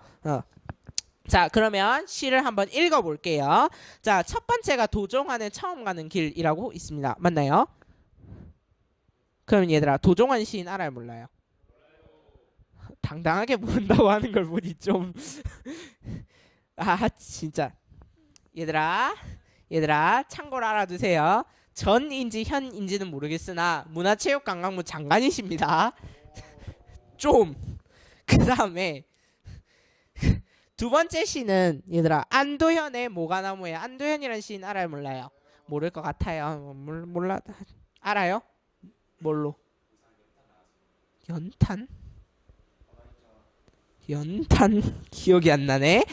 자 그러면 시를 한번 읽어볼게요. 자 첫 번째가 도종환의 처음 가는 길이라고 있습니다. 맞나요? 그럼 얘들아 도종환 시인 알아요 몰라요? 당당하게 모른다고 하는 걸 보니 좀 진짜 얘들아 참고로 알아두세요. 전인지 현인지는 모르겠으나 문화체육관광부 장관이십니다. 좀 그 다음에 두 번째 시는 얘들아 안도현의 모가나무의 안도현이라는 시인 알아요 몰라요? 모를 것 같아요. 몰라 알아요? 뭘로? 연탄 기억이 안 나네.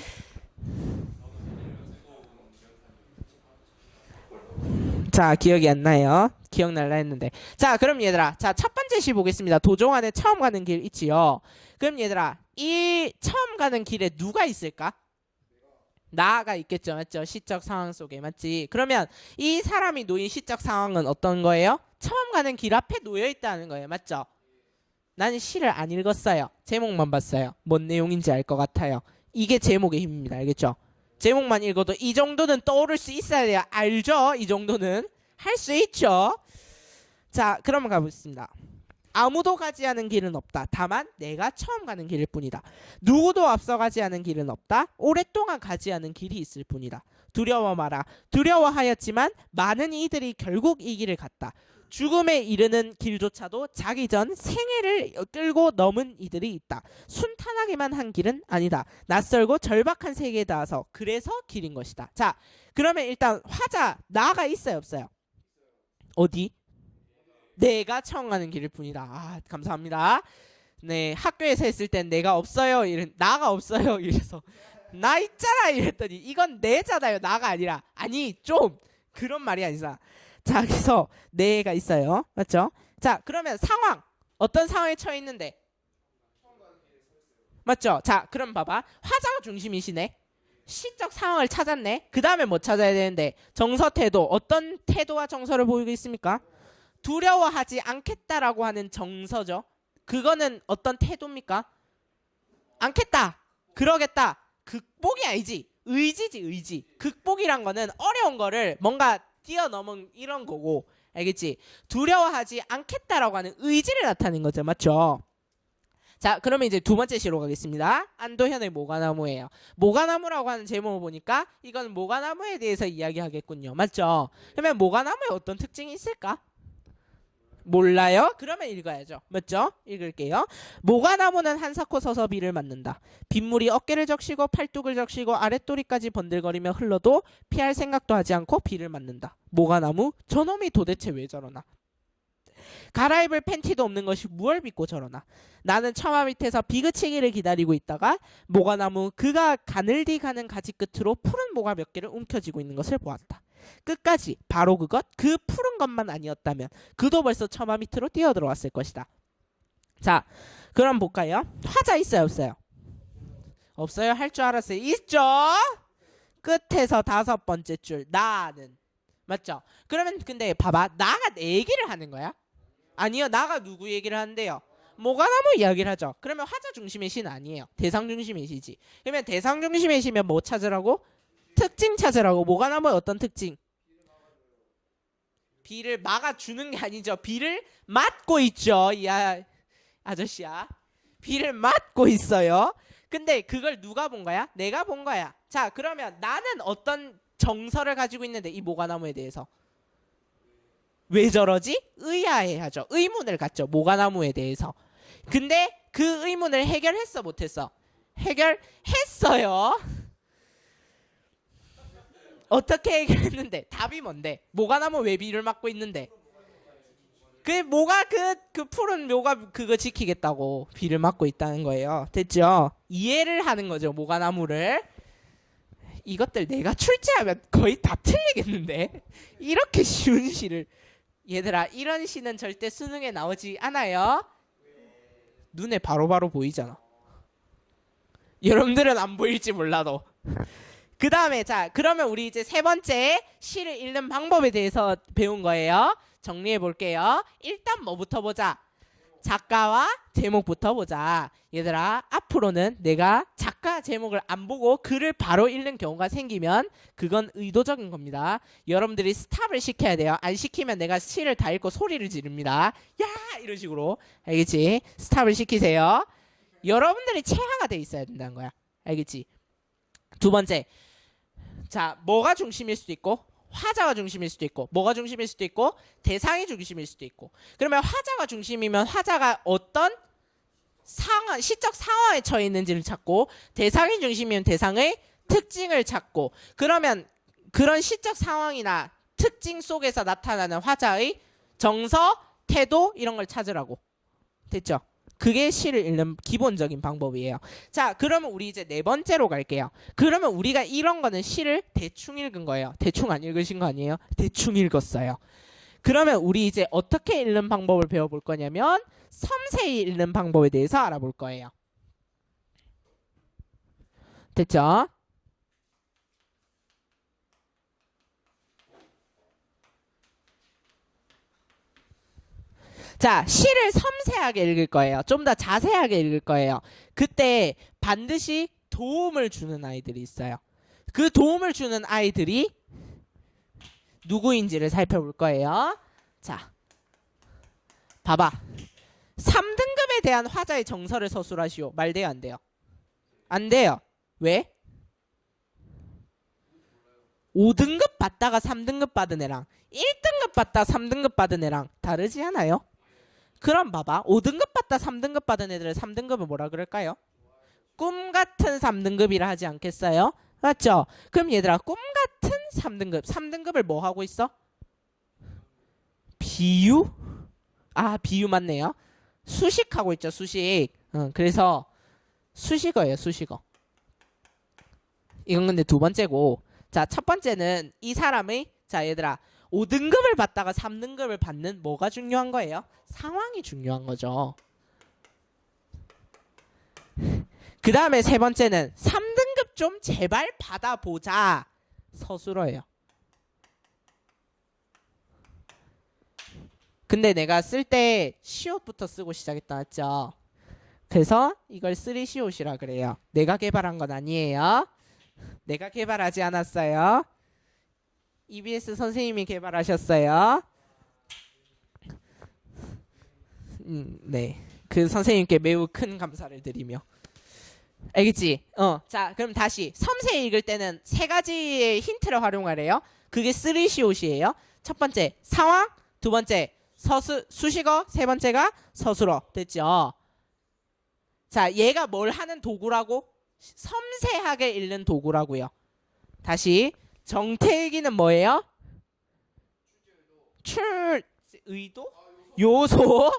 자 기억이 안 나요. 기억날라 했는데. 자, 그럼 얘들아, 자, 첫 번째 시 보겠습니다. 도종 안에 처음 가는 길 있지요. 그럼 얘들아, 이 처음 가는 길에 누가 있을까? 나가 있겠죠, 맞죠? 시적 상황 속에, 맞지? 그러면 이 사람이 놓인 시적 상황은 어떤 거예요? 처음 가는 길 앞에 놓여 있다는 거예요, 맞죠? 나는 시를 안 읽었어요. 제목만 봤어요. 뭔 내용인지 알 것 같아요. 이게 제목의 힘입니다, 알겠죠? 제목만 읽어도 이 정도는 떠오를 수 있어야 돼요. 알죠? 이 정도는 할 수 있죠. 자, 그럼 가보겠습니다. 아무도 가지 않은 길은 없다. 다만 내가 처음 가는 길일 뿐이다. 누구도 앞서가지 않은 길은 없다. 오랫동안 가지 않은 길이 있을 뿐이다. 두려워 마라. 두려워하였지만 많은 이들이 결국 이 길을 갔다. 죽음에 이르는 길조차도 자기 전 생애를 끌고 넘은 이들이 있다. 순탄하게만 한 길은 아니다. 낯설고 절박한 세계에 닿아서 그래서 길인 것이다. 자, 그러면 일단 화자 나가 있어요, 없어요? 어디? 내가 처음 가는 길일 뿐이다. 아, 감사합니다. 네, 학교에서 했을 땐 내가 없어요. 나가 없어요. 이래서 나 있잖아 이랬더니 이건 내잖아요. 나가 아니라. 아니, 좀 그런 말이 아니라. 자, 그래서 내가 있어요. 맞죠? 자, 그러면 상황. 어떤 상황에 처해 있는데? 맞죠? 자, 그럼 봐봐. 화자가 중심이시네. 시적 상황을 찾았네. 그 다음에 뭐 찾아야 되는데? 정서 태도. 어떤 태도와 정서를 보이고 있습니까? 두려워하지 않겠다라고 하는 정서죠. 그거는 어떤 태도입니까? 않겠다. 그러겠다. 극복이 아니지. 의지지, 의지. 극복이란 거는 어려운 거를 뭔가 뛰어넘은 이런 거고, 알겠지? 두려워하지 않겠다라고 하는 의지를 나타내는 거죠. 맞죠? 자, 그러면 이제 두 번째 시로 가겠습니다. 안도현의 모가나무예요. 모가나무라고 하는 제목을 보니까 이건 모가나무에 대해서 이야기하겠군요. 맞죠? 그러면 모가나무에 어떤 특징이 있을까? 몰라요? 그러면 읽어야죠. 맞죠? 읽을게요. 모가나무는 한사코 서서 비를 맞는다. 빗물이 어깨를 적시고 팔뚝을 적시고 아랫도리까지 번들거리며 흘러도 피할 생각도 하지 않고 비를 맞는다. 모가나무? 저놈이 도대체 왜 저러나? 갈아입을 팬티도 없는 것이 무얼 믿고 저러나? 나는 처마 밑에서 비그치기를 기다리고 있다가 모가나무 그가 가늘디 가는 가지 끝으로 푸른 모가 몇 개를 움켜쥐고 있는 것을 보았다. 끝까지 바로 그것 그 푸른 것만 아니었다면 그도 벌써 처마 밑으로 뛰어들어왔을 것이다. 자, 그럼 볼까요? 화자 있어요, 없어요? 없어요? 할 줄 알았어요. 있죠? 끝에서 다섯 번째 줄 나는. 맞죠? 그러면 근데 봐봐. 나가 내 얘기를 하는 거야? 아니요. 나가 누구 얘기를 하는데요? 모가나무 이야기를 하죠. 그러면 화자 중심의 시는 아니에요. 대상 중심의 시지. 그러면 대상 중심의 시면 뭐 찾으라고? 특징 찾으라고. 모가나무의 어떤 특징? 비를 막아주는 게 아니죠. 비를 맞고 있죠. 이 아저씨야. 비를 맞고 있어요. 근데 그걸 누가 본 거야? 내가 본 거야. 자, 그러면 나는 어떤 정서를 가지고 있는데 이 모가나무에 대해서 왜 저러지? 의아해하죠. 의문을 갖죠. 모가나무에 대해서. 근데 그 의문을 해결했어, 못했어? 해결했어요. 어떻게 해결했는데? 답이 뭔데? 모가나무 왜 비를 맞고 있는데? 그 뭐가 그 푸른 묘가 그거 지키겠다고 비를 맞고 있다는 거예요. 됐죠? 이해를 하는 거죠, 모가나무를. 이것들 내가 출제하면 거의 다 틀리겠는데? 이렇게 쉬운 시를. 얘들아, 이런 시는 절대 수능에 나오지 않아요. 눈에 바로바로 보이잖아. 여러분들은 안 보일지 몰라도. 그 다음에 자, 그러면 우리 이제 세 번째 시를 읽는 방법에 대해서 배운 거예요. 정리해 볼게요. 일단 뭐부터 보자? 작가와 제목부터 보자. 얘들아, 앞으로는 내가 작가 제목을 안 보고 글을 바로 읽는 경우가 생기면 그건 의도적인 겁니다. 여러분들이 스탑을 시켜야 돼요. 안 시키면 내가 시를 다 읽고 소리를 지릅니다. 야! 이런 식으로. 알겠지? 스탑을 시키세요. 여러분들이 체화가 돼 있어야 된다는 거야. 알겠지? 두 번째. 자, 뭐가 중심일 수도 있고 화자가 중심일 수도 있고 뭐가 중심일 수도 있고 대상이 중심일 수도 있고. 그러면 화자가 중심이면 화자가 어떤 상황, 시적 상황에 처해 있는지를 찾고 대상이 중심이면 대상의 특징을 찾고 그러면 그런 시적 상황이나 특징 속에서 나타나는 화자의 정서, 태도 이런 걸 찾으라고. 됐죠? 그게 시를 읽는 기본적인 방법이에요. 자, 그러면 우리 이제 네 번째로 갈게요. 그러면 우리가 이런 거는 시를 대충 읽은 거예요. 대충 안 읽으신 거 아니에요? 대충 읽었어요. 그러면 우리 이제 어떻게 읽는 방법을 배워볼 거냐면 섬세히 읽는 방법에 대해서 알아볼 거예요. 됐죠? 자, 시를 섬세하게 읽을 거예요. 좀 더 자세하게 읽을 거예요. 그때 반드시 도움을 주는 아이들이 있어요. 그 도움을 주는 아이들이 누구인지를 살펴볼 거예요. 자, 봐봐. 3등급에 대한 화자의 정서를 서술하시오. 말 돼요, 안 돼요? 안 돼요. 왜? 5등급 받다가 3등급 받은 애랑 1등급 받다 3등급 받은 애랑 다르지 않아요? 그럼 봐봐. 5등급 받다 3등급 받은 애들을 3등급을 뭐라 그럴까요? 꿈같은 3등급이라 하지 않겠어요? 맞죠? 그럼 얘들아, 꿈같은 3등급. 3등급을 뭐 하고 있어? 비유? 아, 비유 맞네요. 수식하고 있죠, 수식. 그래서 수식어예요, 수식어. 이건 근데 두 번째고. 자, 첫 번째는 이 사람의, 자, 얘들아, 5등급을 받다가 3등급을 받는 뭐가 중요한 거예요? 상황이 중요한 거죠. 그 다음에 세 번째는 3등급 좀 제발 받아보자. 서술어예요. 근데 내가 쓸 때 시옷부터 쓰고 시작했다 했죠. 그래서 이걸 3시옷이라 그래요. 내가 개발한 건 아니에요. 내가 개발하지 않았어요. EBS 선생님이 개발하셨어요. 네, 그 선생님께 매우 큰 감사를 드리며. 알겠지? 자, 그럼 다시 섬세히 읽을 때는 세 가지의 힌트를 활용하래요. 그게 3시옷이에요. 첫 번째 상황, 두 번째 수식어, 세 번째가 서술어. 됐죠? 자, 얘가 뭘 하는 도구라고? 섬세하게 읽는 도구라고요. 다시 정태일기는 뭐예요? 의도? 요소.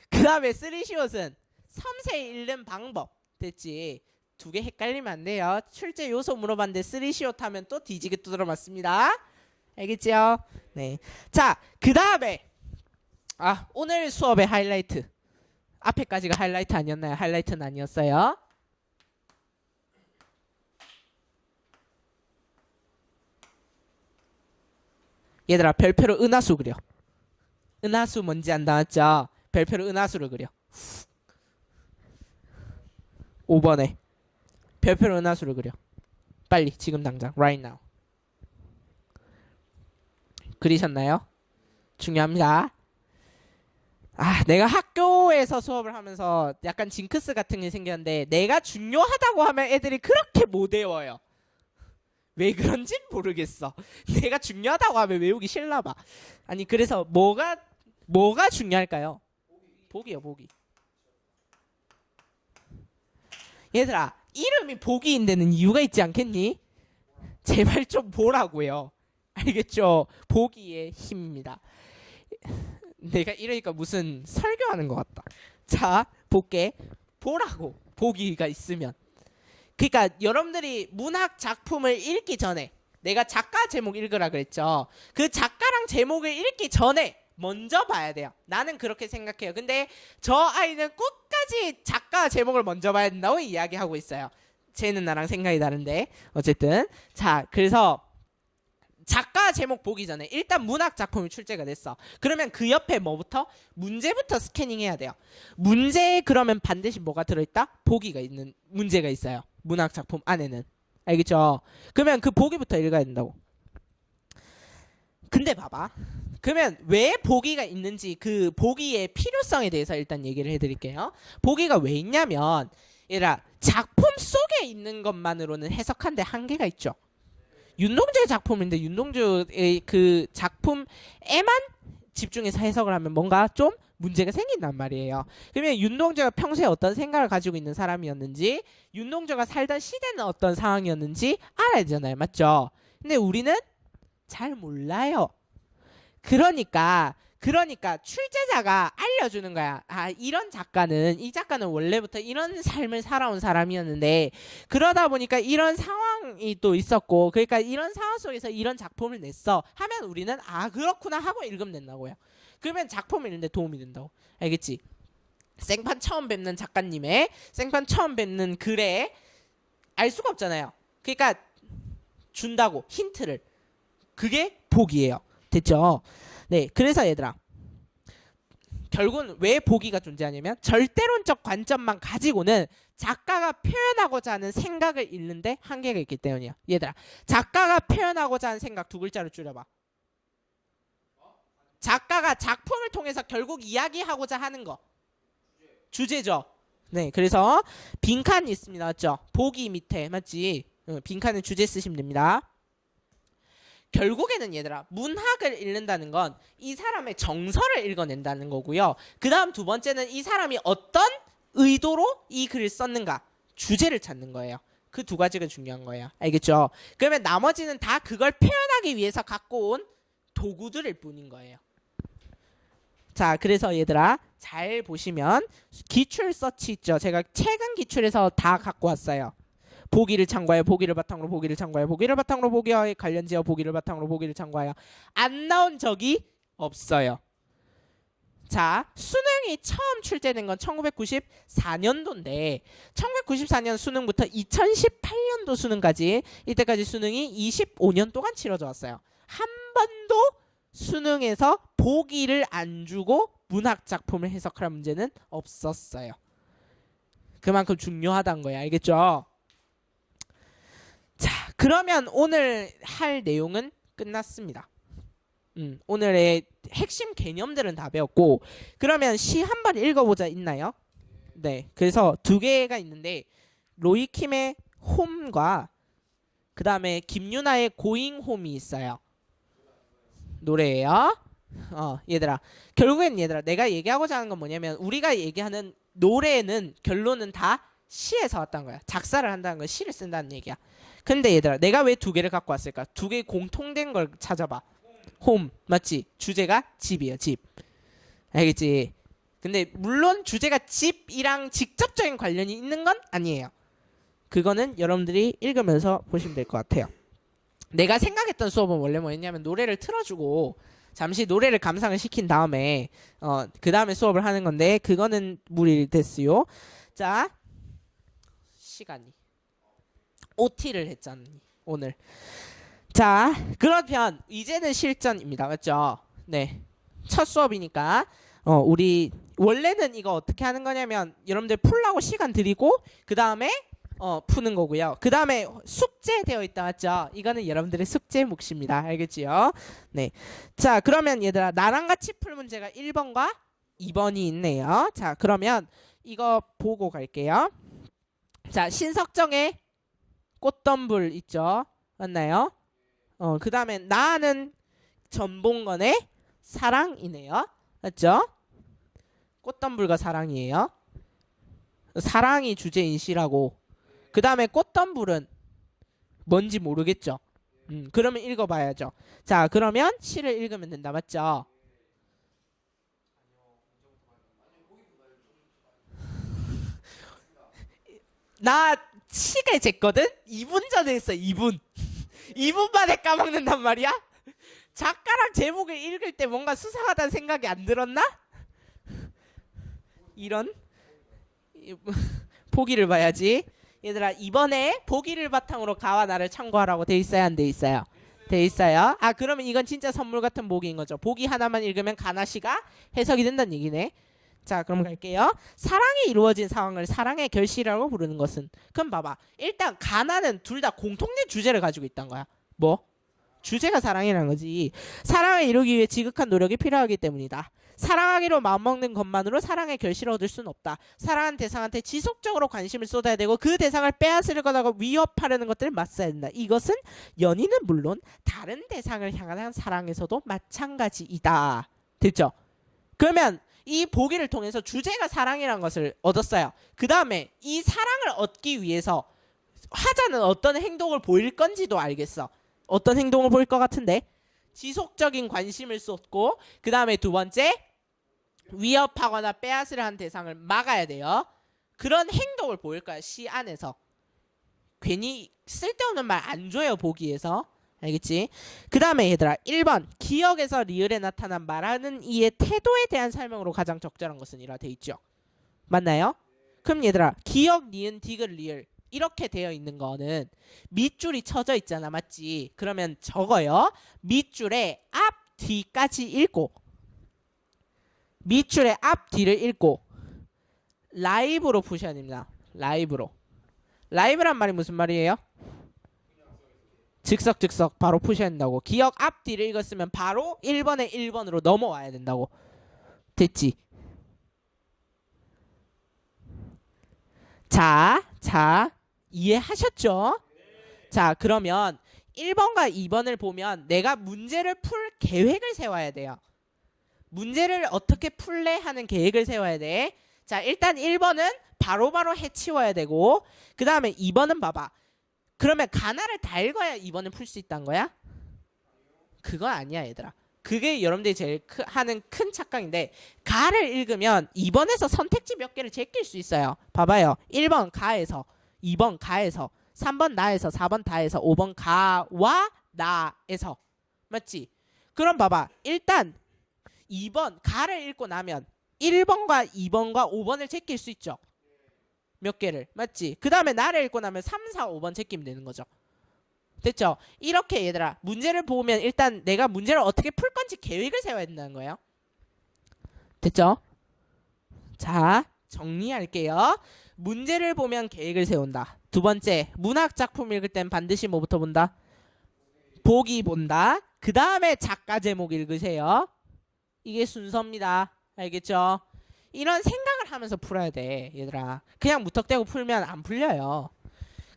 그 다음에 3시옷은 섬세히 읽는 방법. 됐지? 두 개 헷갈리면 안 돼요. 출제 요소 물어봤는데 3시옷 하면 또 뒤지게 두드려 맞습니다. 알겠죠? 네. 자, 그 다음에 오늘 수업의 하이라이트. 앞에까지가 하이라이트 아니었나요? 하이라이트는 아니었어요. 얘들아, 별표로 은하수 그려. 은하수 뭔지 안 나왔죠? 별표로 은하수를 그려. 5번에 별표로 은하수를 그려. 빨리, 지금 당장, right now. 그리셨나요? 중요합니다. 내가 학교에서 수업을 하면서 약간 징크스 같은 게 생겼는데, 내가 중요하다고 하면 애들이 그렇게 못 외워요. 왜 그런진 모르겠어. 내가 중요하다고 하면 외우기 싫나 봐. 아니, 그래서 뭐가 중요할까요? 보기요, 보기. 얘들아, 이름이 보기인 데는 이유가 있지 않겠니? 제발 좀 보라고요. 알겠죠? 보기의 힘입니다. 내가 이러니까 무슨 설교하는 것 같다. 자, 볼게. 보라고. 보기가 있으면. 그러니까 여러분들이 문학 작품을 읽기 전에, 내가 작가 제목 읽으라 그랬죠. 그 작가랑 제목을 읽기 전에 먼저 봐야 돼요. 나는 그렇게 생각해요. 근데 저 아이는 끝까지 작가 제목을 먼저 봐야 된다고 이야기하고 있어요. 쟤는 나랑 생각이 다른데. 어쨌든 자, 그래서 작가 제목 보기 전에 일단 문학 작품이 출제가 됐어. 그러면 그 옆에 뭐부터? 문제부터 스캐닝해야 돼요. 문제에 그러면 반드시 뭐가 들어있다? 보기가 있는 문제가 있어요. 문학 작품 안에는. 알겠죠? 그러면 그 보기부터 읽어야 된다고. 근데 봐봐. 그러면 왜 보기가 있는지, 그 보기의 필요성에 대해서 일단 얘기를 해드릴게요. 보기가 왜 있냐면, 얘들아, 작품 속에 있는 것만으로는 해석하는데 한계가 있죠. 윤동주의 작품인데 윤동주의 그 작품에만 집중해서 해석을 하면 뭔가 좀 문제가 생긴단 말이에요. 그러면 윤동주가 평소에 어떤 생각을 가지고 있는 사람이었는지, 윤동주가 살던 시대는 어떤 상황이었는지 알아야 되잖아요. 맞죠? 근데 우리는 잘 몰라요. 그러니까 출제자가 알려주는 거야. 이런 작가는, 이 작가는 원래부터 이런 삶을 살아온 사람이었는데, 그러다 보니까 이런 상황을 상황이 또 있었고 그러니까 이런 상황 속에서 이런 작품을 냈어 하면 우리는 아 그렇구나 하고 읽으면 된다고요. 그러면 작품 읽는데 도움이 된다고. 알겠지? 생판 처음 뵙는 작가님의 생판 처음 뵙는 글에 알 수가 없잖아요. 그러니까 준다고 힌트를. 그게 복이에요. 됐죠? 네, 그래서 얘들아 결국은 왜 복이가 존재하냐면 절대론적 관점만 가지고는 작가가 표현하고자 하는 생각을 읽는데 한계가 있기 때문이야. 얘들아 작가가 표현하고자 하는 생각 두 글자로 줄여봐. 작가가 작품을 통해서 결국 이야기하고자 하는 거 주제죠. 네, 그래서 빈칸이 있습니다. 맞죠? 복이 밑에 맞지? 빈칸은 주제 쓰시면 됩니다. 결국에는 얘들아 문학을 읽는다는 건 이 사람의 정서를 읽어낸다는 거고요. 그 다음 두 번째는 이 사람이 어떤 의도로 이 글을 썼는가 주제를 찾는 거예요. 그 두 가지가 중요한 거예요. 알겠죠? 그러면 나머지는 다 그걸 표현하기 위해서 갖고 온 도구들일 뿐인 거예요. 자, 그래서 얘들아 잘 보시면 기출 서치 있죠. 제가 최근 기출에서 다 갖고 왔어요. 보기를 참고하여 보기를 바탕으로 보기를 참고하여 보기를 바탕으로 보기와 관련지어 보기를 바탕으로 보기를 참고하여 안 나온 적이 없어요. 자, 수능이 처음 출제된 건 1994년도인데 1994년 수능부터 2018년도 수능까지 이때까지 수능이 25년 동안 치러져 왔어요. 한 번도 수능에서 보기를 안 주고 문학 작품을 해석할 문제는 없었어요. 그만큼 중요하다는 거예요. 알겠죠? 자, 그러면 오늘 할 내용은 끝났습니다. 오늘의 핵심 개념들은 다 배웠고 그러면 시 한 번 읽어보자 있나요? 네, 그래서 두 개가 있는데 로이킴의 홈과 그 다음에 김유나의 고잉 홈이 있어요. 노래예요. 얘들아 결국엔 얘들아 내가 얘기하고자 하는 건 뭐냐면 우리가 얘기하는 노래는 결론은 다 시에서 왔다는 거야. 작사를 한다는 건 시를 쓴다는 얘기야. 근데 얘들아 내가 왜 두 개를 갖고 왔을까? 두 개 공통된 걸 찾아봐. 홈 맞지? 주제가 집이에요. 집. 알겠지? 근데 물론 주제가 집이랑 직접적인 관련이 있는 건 아니에요. 그거는 여러분들이 읽으면서 보시면 될 것 같아요. 내가 생각했던 수업은 원래 뭐였냐면 노래를 틀어주고 잠시 노래를 감상을 시킨 다음에 그 다음에 수업을 하는 건데 그거는 무리 됐어요. 자, 시간이 OT를 했잖니 오늘. 자, 그러면 이제는 실전입니다. 맞죠? 네, 첫 수업이니까 우리 원래는 이거 어떻게 하는 거냐면 여러분들 풀라고 시간 드리고 그 다음에 푸는 거고요. 그 다음에 숙제 되어 있다 맞죠? 이거는 여러분들의 숙제 몫입니다. 알겠지요? 네. 자, 그러면 얘들아 나랑 같이 풀 문제가 1번과 2번이 있네요. 자, 그러면 이거 보고 갈게요. 자, 신석정의 꽃덤불 있죠? 맞나요? 그 다음에 나는 전봉건의 사랑이네요. 맞죠? 꽃덤불과 사랑이에요. 사랑이 주제인 시라고. 그 다음에 꽃덤불은 뭔지 모르겠죠. 그러면 읽어봐야죠. 자, 그러면 시를 읽으면 된다. 맞죠? 나 시계 쟀거든? 2분 전에 했어. 2분. 2분 만에 까먹는단 말이야? 작가랑 제목을 읽을 때 뭔가 수상하다는 생각이 안 들었나? 이런 보기를 봐야지. 얘들아 이번에 보기를 바탕으로 가와 나를 참고하라고 돼 있어야 안 돼 있어요? 돼 있어요. 아 그러면 이건 진짜 선물 같은 보기인 거죠. 보기 하나만 읽으면 가나시가 해석이 된다는 얘기네. 자, 그럼 갈게요. 사랑이 이루어진 상황을 사랑의 결실이라고 부르는 것은? 그럼 봐봐. 일단 가나는 둘 다 공통된 주제를 가지고 있다는 거야. 뭐? 주제가 사랑이라는 거지. 사랑을 이루기 위해 지극한 노력이 필요하기 때문이다. 사랑하기로 마음먹는 것만으로 사랑의 결실을 얻을 수는 없다. 사랑하는 대상한테 지속적으로 관심을 쏟아야 되고 그 대상을 빼앗으려고 위협하려는 것들을 맞서야 된다. 이것은 연인은 물론 다른 대상을 향한 사랑에서도 마찬가지이다. 됐죠? 그러면 이 보기를 통해서 주제가 사랑이라는 것을 얻었어요. 그 다음에 이 사랑을 얻기 위해서 화자는 어떤 행동을 보일 건지도 알겠어. 어떤 행동을 보일 것 같은데? 지속적인 관심을 쏟고 그 다음에 두 번째 위협하거나 빼앗으려 한 대상을 막아야 돼요. 그런 행동을 보일 거야. 시 안에서. 괜히 쓸데없는 말 안 줘요 보기에서. 알겠지? 그 다음에 얘들아 1번 기억에서 리을에 나타난 말하는 이의 태도에 대한 설명으로 가장 적절한 것은 이라 돼 있죠. 맞나요? 그럼 얘들아 기억, 니은, 디귿, 리을 이렇게 되어 있는 거는 밑줄이 쳐져 있잖아. 맞지? 그러면 적어요. 밑줄에 앞, 뒤까지 읽고 밑줄에 앞, 뒤를 읽고 라이브로 푸셔야 됩니다. 라이브로. 라이브란 말이 무슨 말이에요? 즉석 바로 푸셔야 된다고. 기억 앞, 뒤를 읽었으면 바로 1번에 1번으로 넘어와야 된다고. 됐지? 자, 이해하셨죠? 자, 그러면 1번과 2번을 보면 내가 문제를 풀 계획을 세워야 돼요. 문제를 어떻게 풀래 하는 계획을 세워야 돼. 자, 일단 1번은 바로바로 해치워야 되고 그 다음에 2번은 봐봐. 그러면 가나를 다 읽어야 2번을 풀 수 있다는 거야? 그건 아니야 얘들아. 그게 여러분들이 제일 하는 큰 착각인데 가를 읽으면 2번에서 선택지 몇 개를 제낄 수 있어요. 봐봐요. 1번 가에서 2번 가에서 3번 나에서 4번 다에서 5번 가와 나에서. 맞지? 그럼 봐봐. 일단 2번 가를 읽고 나면 1번과 2번과 5번을 제낄 수 있죠. 몇 개를. 맞지? 그 다음에 나를 읽고 나면 3, 4, 5번 제끼면 되는 거죠. 됐죠? 이렇게 얘들아 문제를 보면 일단 내가 문제를 어떻게 풀 건지 계획을 세워야 된다는 거예요. 됐죠? 자 정리할게요. 문제를 보면 계획을 세운다. 두 번째 문학 작품 읽을 땐 반드시 뭐부터 본다? 보기 본다. 그 다음에 작가 제목 읽으세요. 이게 순서입니다. 알겠죠? 이런 생각을 하면서 풀어야 돼 얘들아. 그냥 무턱대고 풀면 안 풀려요.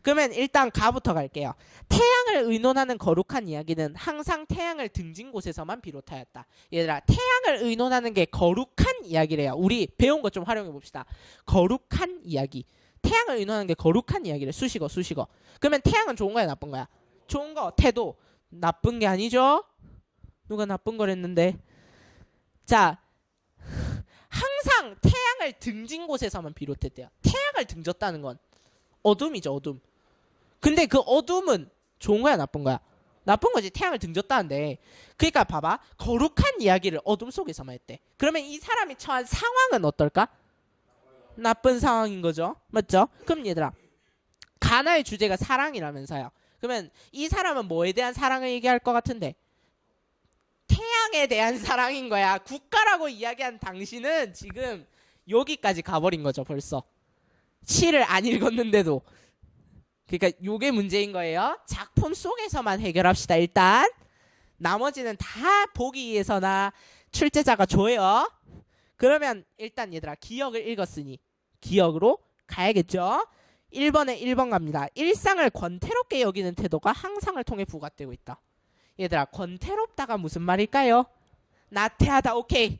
그러면 일단 가부터 갈게요. 태양을 의논하는 거룩한 이야기는 항상 태양을 등진 곳에서만 비롯하였다. 얘들아 태양을 의논하는 게 거룩한 이야기래요. 우리 배운 거 좀 활용해 봅시다. 거룩한 이야기. 태양을 의논하는 게 거룩한 이야기래. 수식어. 그러면 태양은 좋은 거야 나쁜 거야? 좋은 거. 태도. 나쁜 게 아니죠? 누가 나쁜 거랬는데. 자 항상 태양을 등진 곳에서만 비롯했대요. 태양을 등졌다는 건 어둠이죠. 어둠. 근데 그 어둠은 좋은 거야 나쁜 거야? 나쁜 거지. 태양을 등졌다는데. 그러니까 봐봐. 거룩한 이야기를 어둠 속에서만 했대. 그러면 이 사람이 처한 상황은 어떨까? 나쁜 상황인 거죠. 맞죠? 그럼 얘들아 가나의 주제가 사랑이라면서요. 그러면 이 사람은 뭐에 대한 사랑을 얘기할 것 같은데? 태양에 대한 사랑인 거야. 국가라고 이야기한 당신은 지금 여기까지 가버린 거죠. 벌써. 시를 안 읽었는데도. 그러니까 요게 문제인 거예요. 작품 속에서만 해결합시다. 일단 나머지는 다 보기에서나 출제자가 줘요. 그러면 일단 얘들아 기억을 읽었으니 기억으로 가야겠죠. 1번에 1번 갑니다. 일상을 권태롭게 여기는 태도가 항상을 통해 부각되고 있다. 얘들아 권태롭다가 무슨 말일까요? 나태하다. 오케이.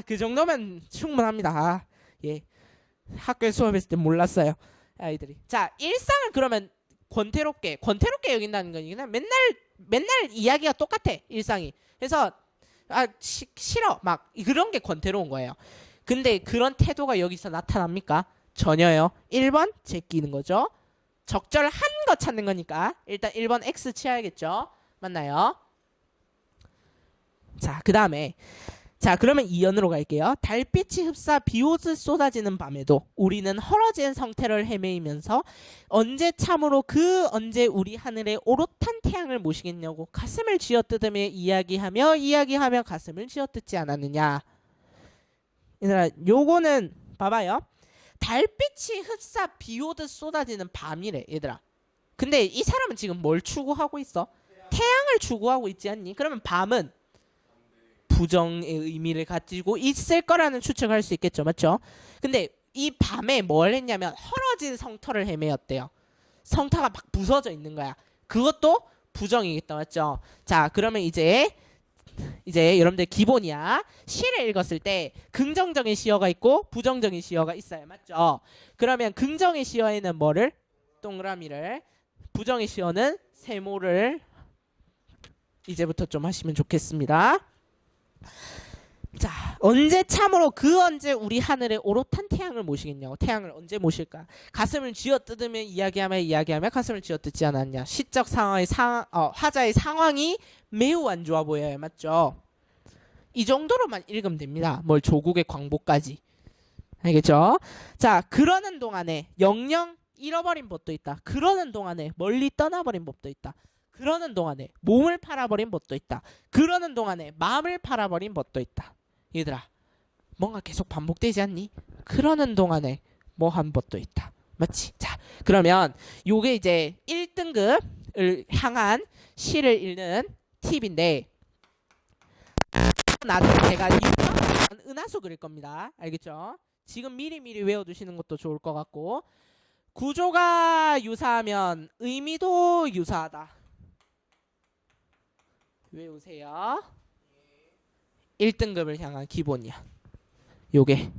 그 정도면 충분합니다. 예. 학교에 수업했을 때 몰랐어요. 아이들이. 자 일상을 그러면 권태롭게 여긴다는 건 그냥 맨날 이야기가 똑같아. 일상이. 그래서 싫어 막 그런 게 권태로운 거예요. 근데 그런 태도가 여기서 나타납니까? 전혀요. 1번 제끼는 거죠. 적절한 거 찾는 거니까 일단 1번 X 치어야겠죠. 맞나요? 자 그 다음에 자 그러면 2연으로 갈게요. 달빛이 흡사 비오듯 쏟아지는 밤에도 우리는 헐어진 성태를 헤매이면서 언제 참으로 언제 우리 하늘에 오롯한 태양을 모시겠냐고 가슴을 쥐어뜯으며 이야기하며 가슴을 쥐어뜯지 않았느냐. 얘들아 요거는 봐봐요. 달빛이 흡사 비오듯 쏟아지는 밤이래 얘들아. 근데 이 사람은 지금 뭘 추구하고 있어? 태양을 추구하고 있지 않니? 그러면 밤은 부정의 의미를 가지고 있을 거라는 추측을 할 수 있겠죠. 맞죠? 근데 이 밤에 뭘 했냐면 헐어진 성터를 헤매었대요. 성터가 막 부서져 있는 거야. 그것도 부정이겠다. 맞죠? 자 그러면 이제 여러분들 기본이야. 시를 읽었을 때 긍정적인 시어가 있고 부정적인 시어가 있어요. 맞죠? 그러면 긍정의 시어에는 뭐를? 동그라미를. 부정의 시어는 세모를 이제부터 좀 하시면 좋겠습니다. 자, 언제 참으로 그 언제 우리 하늘에 오롯한 태양을 모시겠냐고. 태양을 언제 모실까? 가슴을 쥐어뜯으며 이야기하며 가슴을 쥐어뜯지 않았냐. 시적 상황의 화자의 상황이 매우 안 좋아 보여요. 맞죠? 이 정도로만 읽으면 됩니다. 뭘 조국의 광복까지. 알겠죠? 자, 그러는 동안에 영영 잃어버린 법도 있다. 그러는 동안에 멀리 떠나버린 법도 있다. 그러는 동안에 몸을 팔아버린 법도 있다. 그러는 동안에 마음을 팔아버린 법도 있다. 얘들아, 뭔가 계속 반복되지 않니? 그러는 동안에 뭐 한 법도 있다. 맞지? 자, 그러면 요게 이제 1등급을 향한 시를 읽는 팁인데, 나중에 제가 은하수 그릴 겁니다. 알겠죠? 지금 미리 외워두시는 것도 좋을 것 같고, 구조가 유사하면 의미도 유사하다. 외우세요. 1등급을 향한 기본이야. 요게